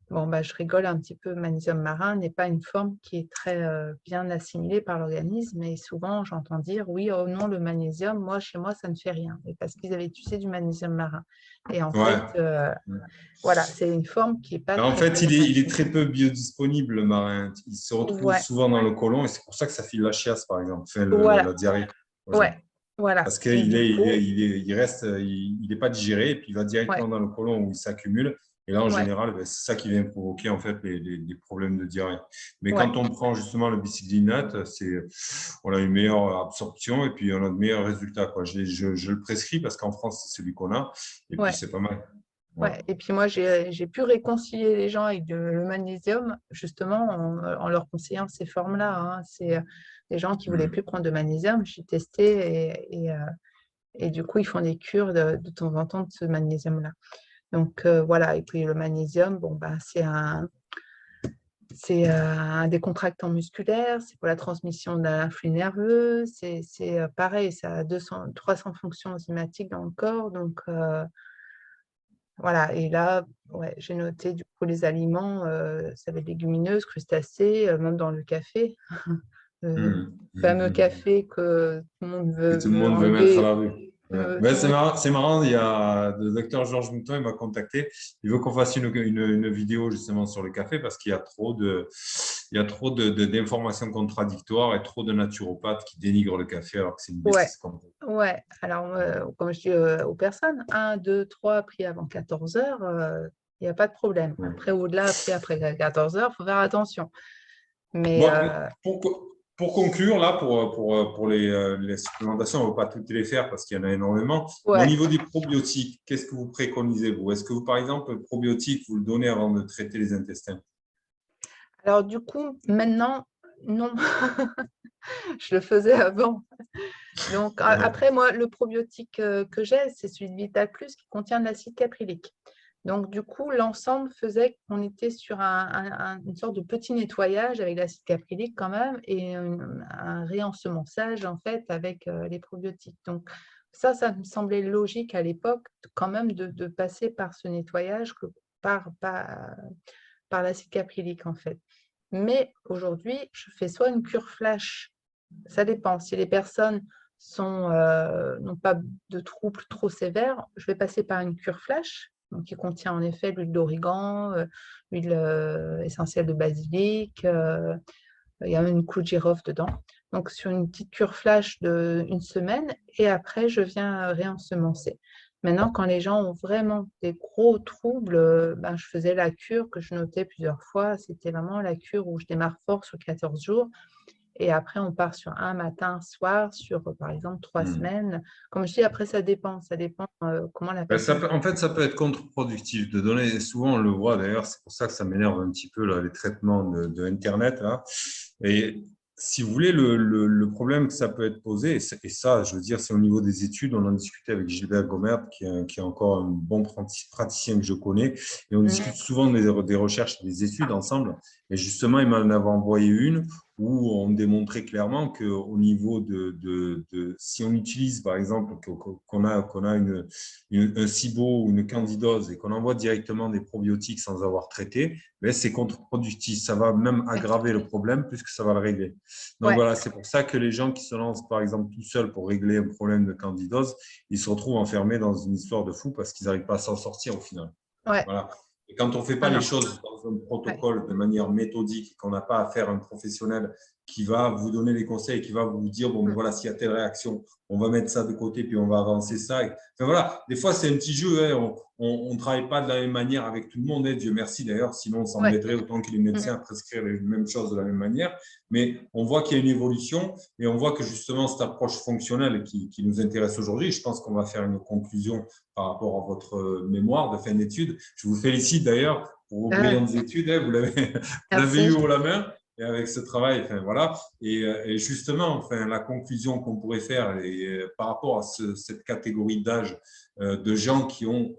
bon, bah, je rigole un petit peu. Le magnésium marin n'est pas une forme qui est très bien assimilée par l'organisme. Et souvent, j'entends dire, oui, oh non, le magnésium, moi, chez moi, ça ne fait rien. Et parce qu'ils avaient utilisé du magnésium marin. Et en fait, Ouais. voilà, c'est une forme qui n'est pas En très fait, bien il est très assimilée. peu biodisponible, le marin. Il se retrouve Ouais, souvent dans le côlon et c'est pour ça que ça file la chiasse, par exemple, enfin, voilà, la diarrhée aux gens. ouais, voilà. Parce Et qu'il du coup, il reste, il est pas digéré et puis il va ouais, directement dans le côlon où il s'accumule Et là, en Ouais, général, ben, c'est ça qui vient provoquer en fait les problèmes de diarrhée. Mais ouais. quand on prend justement le bisiglinate, on a une meilleure absorption et puis on a de meilleurs résultats, quoi. Je le prescris parce qu'en France, c'est celui qu'on a et puis Ouais. c'est pas mal. Voilà. Ouais, et puis moi, j'ai pu réconcilier les gens avec le magnésium, justement, en leur conseillant ces formes-là, hein. C'est des gens qui voulaient Mhm. plus prendre de magnésium, j'ai testé, et du coup, ils font des cures de temps en temps de ce magnésium-là. Donc, voilà, et puis le magnésium, bon, ben, c'est un décontractant musculaire, c'est pour la transmission d'un influx nerveux, c'est pareil, ça a 300 fonctions enzymatiques dans le corps, donc… voilà, et là, ouais, j'ai noté du coup les aliments, ça va être légumineuses, crustacés, même dans le café. Le Mhm. fameux Mhm. café que tout le monde Que veut, tout le veut monde veut mettre à enlever. la rue. Ouais. Ben, Tout le monde… c'est marrant, il y a le docteur Georges Mouton, il m'a contacté. Il veut qu'on fasse une vidéo justement sur le café parce qu'il y a il y a trop d'informations contradictoires et trop de naturopathes qui dénigrent le café alors que c'est une Ouais, bêtise complète. ouais. Alors, comme je dis aux personnes, 1, 2, 3 pris avant 14 heures, il n'y a pas de problème. Ouais. Après, au-delà, pris après 14 heures, il faut faire attention. Mais Bon, pour, pour conclure, là, pour les supplémentations, on ne va pas toutes les faire parce qu'il y en a énormément. Mais au ouais. niveau des probiotiques, qu'est-ce que vous préconisez, vous? Est-ce que vous, par exemple, le probiotique, vous le donnez avant de traiter les intestins? Alors, du coup, maintenant, non, je le faisais avant. Donc, après, moi, le probiotique que j'ai, c'est celui de Vital Plus qui contient de l'acide caprylique. Donc, du coup, l'ensemble faisait qu'on était sur une sorte de petit nettoyage avec l'acide caprylique quand même et un réensemençage en fait avec les probiotiques. Donc, ça me semblait logique à l'époque quand même de passer par ce nettoyage que par l'acide caprylique en fait. Mais aujourd'hui, je fais soit une cure flash, ça dépend. Si les personnes n'ont pas de troubles trop sévères, je vais passer par une cure flash, donc qui contient en effet l'huile d'origan, l'huile essentielle de basilic, il y a même une clou de girofle dedans. Donc sur une petite cure flash d'une semaine, et après je viens réensemencer. Maintenant, quand les gens ont vraiment des gros troubles, ben, je faisais la cure que je notais plusieurs fois. C'était vraiment la cure où je démarre fort sur 14 jours. Et après, on part sur un matin, soir, sur par exemple 3 Hmm. semaines. Comme je dis, après, ça dépend. Ça dépend comment la Ben, personne… en fait, ça peut être contre-productif de donner, souvent on le voit d'ailleurs, c'est pour ça que ça m'énerve un petit peu là, les traitements de Internet. Là. Et si vous voulez, le problème que ça peut être posé, et ça, je veux dire, c'est au niveau des études, on en discutait avec Gilbert Gomert, qui est encore un bon praticien que je connais, et on discute souvent des recherches et des études ensemble. Et justement, il m'en avait envoyé une où on démontrait clairement qu'au niveau si on utilise, par exemple, qu'on a un SIBO ou une candidose et qu'on envoie directement des probiotiques sans avoir traité, ben c'est contre-productif. Ça va même aggraver le problème plus que ça va le régler. Donc Ouais, voilà, c'est pour ça que les gens qui se lancent, par exemple, tout seuls pour régler un problème de candidose, ils se retrouvent enfermés dans une histoire de fou parce qu'ils n'arrivent pas à s'en sortir au final. ouais. Voilà. Et quand on ne fait pas Non, les non. choses dans un Ouais, protocole de manière méthodique, qu'on n'a pas affaire à un professionnel qui va vous donner les conseils, qui va vous dire, bon, ben mm, voilà, s'il y a telle réaction, on va mettre ça de côté, puis on va avancer ça. Enfin, voilà, des fois, c'est un petit jeu. Hein. On ne travaille pas de la même manière avec tout le monde. Hein. Dieu merci d'ailleurs, sinon on ouais, s'embêterait autant que les mm, médecins à prescrire les mêmes choses de la même manière. Mais on voit qu'il y a une évolution et on voit que justement, cette approche fonctionnelle qui nous intéresse aujourd'hui, je pense qu'on va faire une conclusion par rapport à votre mémoire de fin d'études. Je vous félicite d'ailleurs pour vos ah, brillantes études. Hein. Vous l'avez eu merci. haut la main. Et avec ce travail, enfin, voilà. Et justement, enfin, la conclusion qu'on pourrait faire par rapport à cette catégorie d'âge de gens qui ont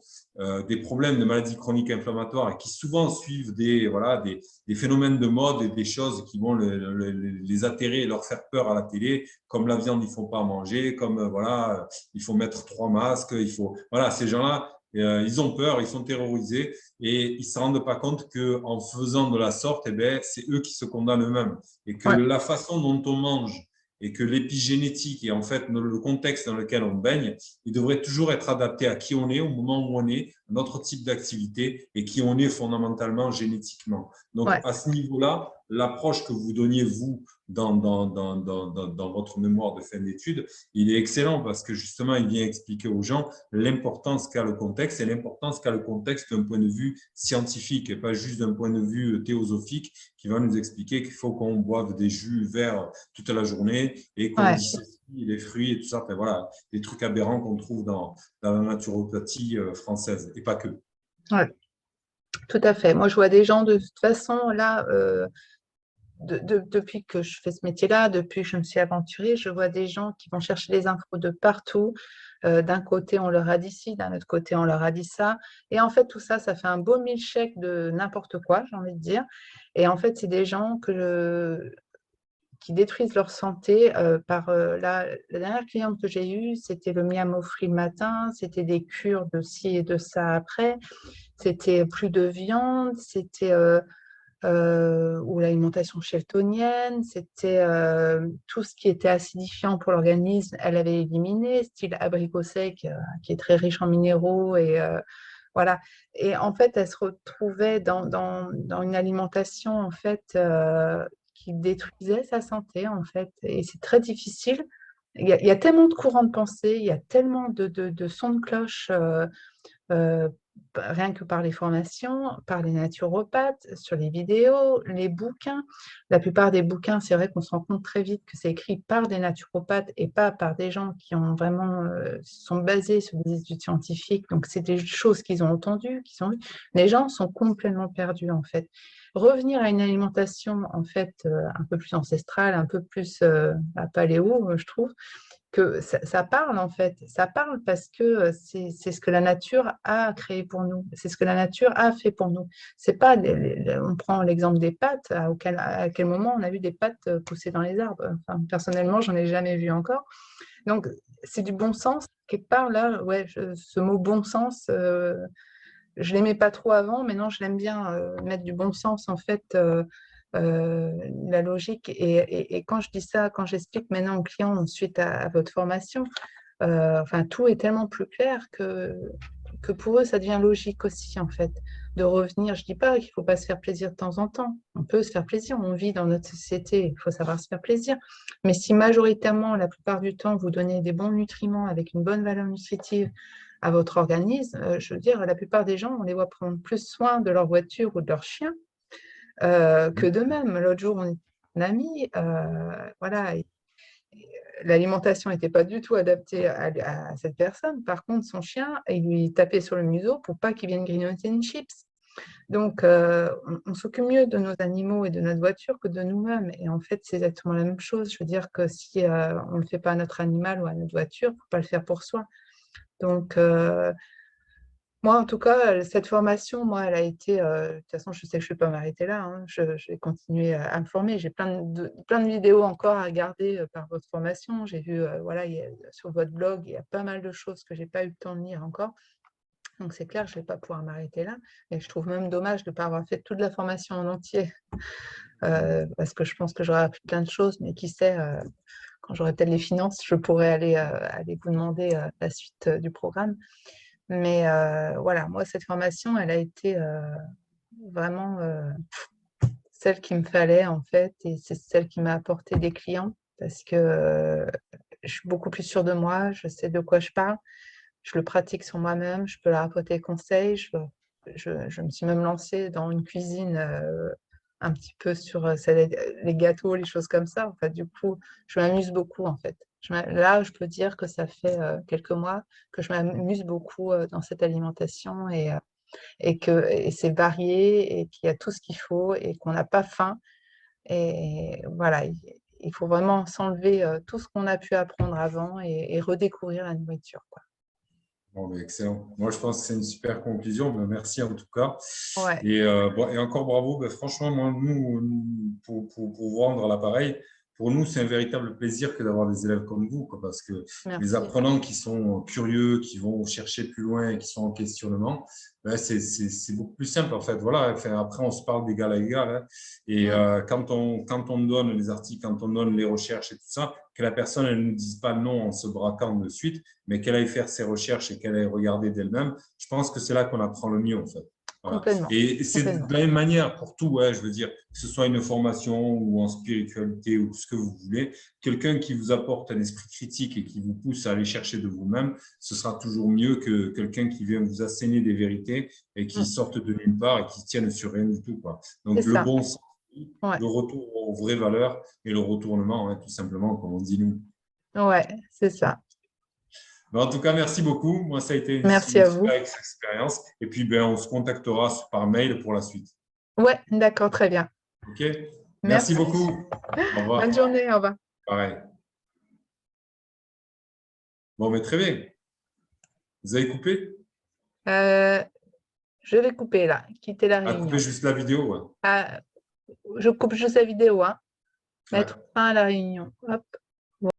des problèmes de maladies chroniques inflammatoires et qui souvent suivent voilà, des phénomènes de mode et des choses qui vont les atterrer et leur faire peur à la télé, comme la viande, il ne faut pas manger, comme voilà, il faut mettre 3 masques, voilà, ces gens-là, ils ont peur, ils sont terrorisés et ils ne se rendent pas compte qu'en faisant de la sorte, eh ben, c'est eux qui se condamnent eux-mêmes et que Ouais, la façon dont on mange et que l'épigénétique et en fait le contexte dans lequel on baigne, il devrait toujours être adapté à qui on est au moment où on est, notre type d'activité et qui on est fondamentalement génétiquement. Donc ouais, à ce niveau-là, l'approche que vous donniez, vous, dans votre mémoire de fin d'études, il est excellent parce que justement, il vient expliquer aux gens l'importance qu'a le contexte et l'importance qu'a le contexte d'un point de vue scientifique et pas juste d'un point de vue théosophique qui va nous expliquer qu'il faut qu'on boive des jus verts toute la journée et qu'on Ouais, dissocie les fruits et tout ça. Enfin, voilà, des trucs aberrants qu'on trouve dans la naturopathie française et pas que. ouais, tout à fait. Moi, je vois des gens de toute façon, là, depuis que je fais ce métier-là, depuis que je me suis aventurée, je vois des gens qui vont chercher les infos de partout. D'un côté, on leur a dit ci, d'un autre côté, on leur a dit ça. Et en fait, tout ça, ça fait un beau milkshake de n'importe quoi, j'ai envie de dire. Et en fait, c'est des gens qui détruisent leur santé la dernière cliente que j'ai eue, c'était le miam le matin, c'était des cures de ci et de ça après, c'était plus de viande, c'était ou l'alimentation sheltonienne, c'était tout ce qui était acidifiant pour l'organisme, elle avait éliminé, style abricot sec, qui est très riche en minéraux et voilà. Et en fait, elle se retrouvait dans une alimentation en fait qui détruisait sa santé en fait. Et c'est très difficile. Il y a tellement de courants de pensée, il y a tellement de sons de cloche euh, rien que par les formations, par les naturopathes, sur les vidéos, les bouquins. La plupart des bouquins, c'est vrai qu'on se rend compte très vite que c'est écrit par des naturopathes et pas par des gens qui ont vraiment sont basés sur des études scientifiques. Donc, c'est des choses qu'ils ont entendues, qu'ils ont vues. Les gens sont complètement perdus, en fait. Revenir à une alimentation, en fait, un peu plus ancestrale, un peu plus paléo, je trouve, que ça parle en fait. Ça parle parce que c'est ce que la nature a créé pour nous. C'est ce que la nature a fait pour nous. C'est pas on prend l'exemple des pâtes. À quel moment on a vu des pâtes pousser dans les arbres? Enfin, personnellement, j'en ai jamais vu encore. Donc, c'est du bon sens. Quelque part, là, ouais, ce mot bon sens, je l'aimais pas trop avant. Maintenant, je l'aime bien mettre du bon sens, en fait, la logique. Et quand je dis ça, quand j'explique maintenant aux clients suite à votre formation, enfin, tout est tellement plus clair que pour eux, ça devient logique aussi, en fait, de revenir. Je dis pas qu'il faut pas se faire plaisir de temps en temps. On peut se faire plaisir. On vit dans notre société. Il faut savoir se faire plaisir. Mais si majoritairement, la plupart du temps, vous donnez des bons nutriments avec une bonne valeur nutritive à votre organisme, je veux dire, la plupart des gens, on les voit prendre plus soin de leur voiture ou de leur chien que d'eux-mêmes. L'autre jour, on est un ami, voilà, l'alimentation n'était pas du tout adaptée à cette personne. Par contre, son chien, il lui tapait sur le museau pour pas qu'il vienne grignoter une chips. Donc, on s'occupe mieux de nos animaux et de notre voiture que de nous-mêmes. Et en fait, c'est exactement la même chose. Je veux dire que si on ne le fait pas à notre animal ou à notre voiture, il ne faut pas le faire pour soi. Donc, moi, en tout cas, cette formation, moi, elle a été. De toute façon, je sais que je ne vais pas m'arrêter là, hein. Je vais continuer à me former. J'ai plein de vidéos encore à regarder par votre formation. J'ai vu, voilà, sur votre blog, il y a pas mal de choses que je n'ai pas eu le temps de lire encore. Donc, c'est clair, je ne vais pas pouvoir m'arrêter là. Et je trouve même dommage de ne pas avoir fait toute la formation en entier, parce que je pense que j'aurais appris plein de choses, mais qui sait, quand j'aurai peut-être les finances, je pourrais aller vous demander la suite du programme. Mais voilà, moi, cette formation, elle a été vraiment celle qu'il me fallait, en fait, et c'est celle qui m'a apporté des clients parce que je suis beaucoup plus sûre de moi, je sais de quoi je parle, je le pratique sur moi-même, je peux leur apporter des conseils. Je me suis même lancée dans une cuisine un petit peu sur les gâteaux, les choses comme ça. En fait, du coup, je m'amuse beaucoup, en fait. Là, je peux dire que ça fait quelques mois que je m'amuse beaucoup dans cette alimentation et c'est varié et qu'il y a tout ce qu'il faut et qu'on n'a pas faim. Et voilà, il faut vraiment s'enlever tout ce qu'on a pu apprendre avant et redécouvrir la nourriture, quoi. Bon, mais excellent. Moi, je pense que c'est une super conclusion. Ben, merci en tout cas. Ouais, Et encore bravo. Ben, franchement, moi, pour vous rendre à l'appareil, pour nous, c'est un véritable plaisir que d'avoir des élèves comme vous, quoi, parce que les merci. apprenants qui sont curieux, qui vont chercher plus loin et qui sont en questionnement, ben, c'est beaucoup plus simple, en fait. Voilà. Enfin, après, on se parle d'égal à égal, hein. Et Mm. quand on donne les articles, quand on donne les recherches et tout ça, que la personne, elle ne nous dise pas non en se braquant de suite, mais qu'elle aille faire ses recherches et qu'elle aille regarder d'elle-même, je pense que c'est là qu'on apprend le mieux, en fait. Voilà. Complètement. Et c'est de Complètement. la même manière pour tout, je veux dire, que ce soit une formation ou en spiritualité ou ce que vous voulez, quelqu'un qui vous apporte un esprit critique et qui vous pousse à aller chercher de vous-même, ce sera toujours mieux que quelqu'un qui vient vous asséner des vérités et qui sortent de nulle part et qui tiennent sur rien du tout, quoi. Donc, C'est le ça. bon sens, Ouais. le retour aux vraies valeurs et le retournement, tout simplement, comme on dit nous. Ouais, c'est ça. En tout cas, merci beaucoup. Moi, ça a été une Merci à vous. super expérience. Et puis, on se contactera par mail pour la suite. Ouais, d'accord, très bien. OK? Merci Merci. beaucoup. Au revoir. Bonne journée, au revoir. Pareil. Bon, mais très bien. Vous avez coupé? Je vais couper là, quitter la À couper réunion. juste la vidéo, ouais. Je coupe juste la vidéo, hein. Ouais. Mettre fin à la réunion. Hop.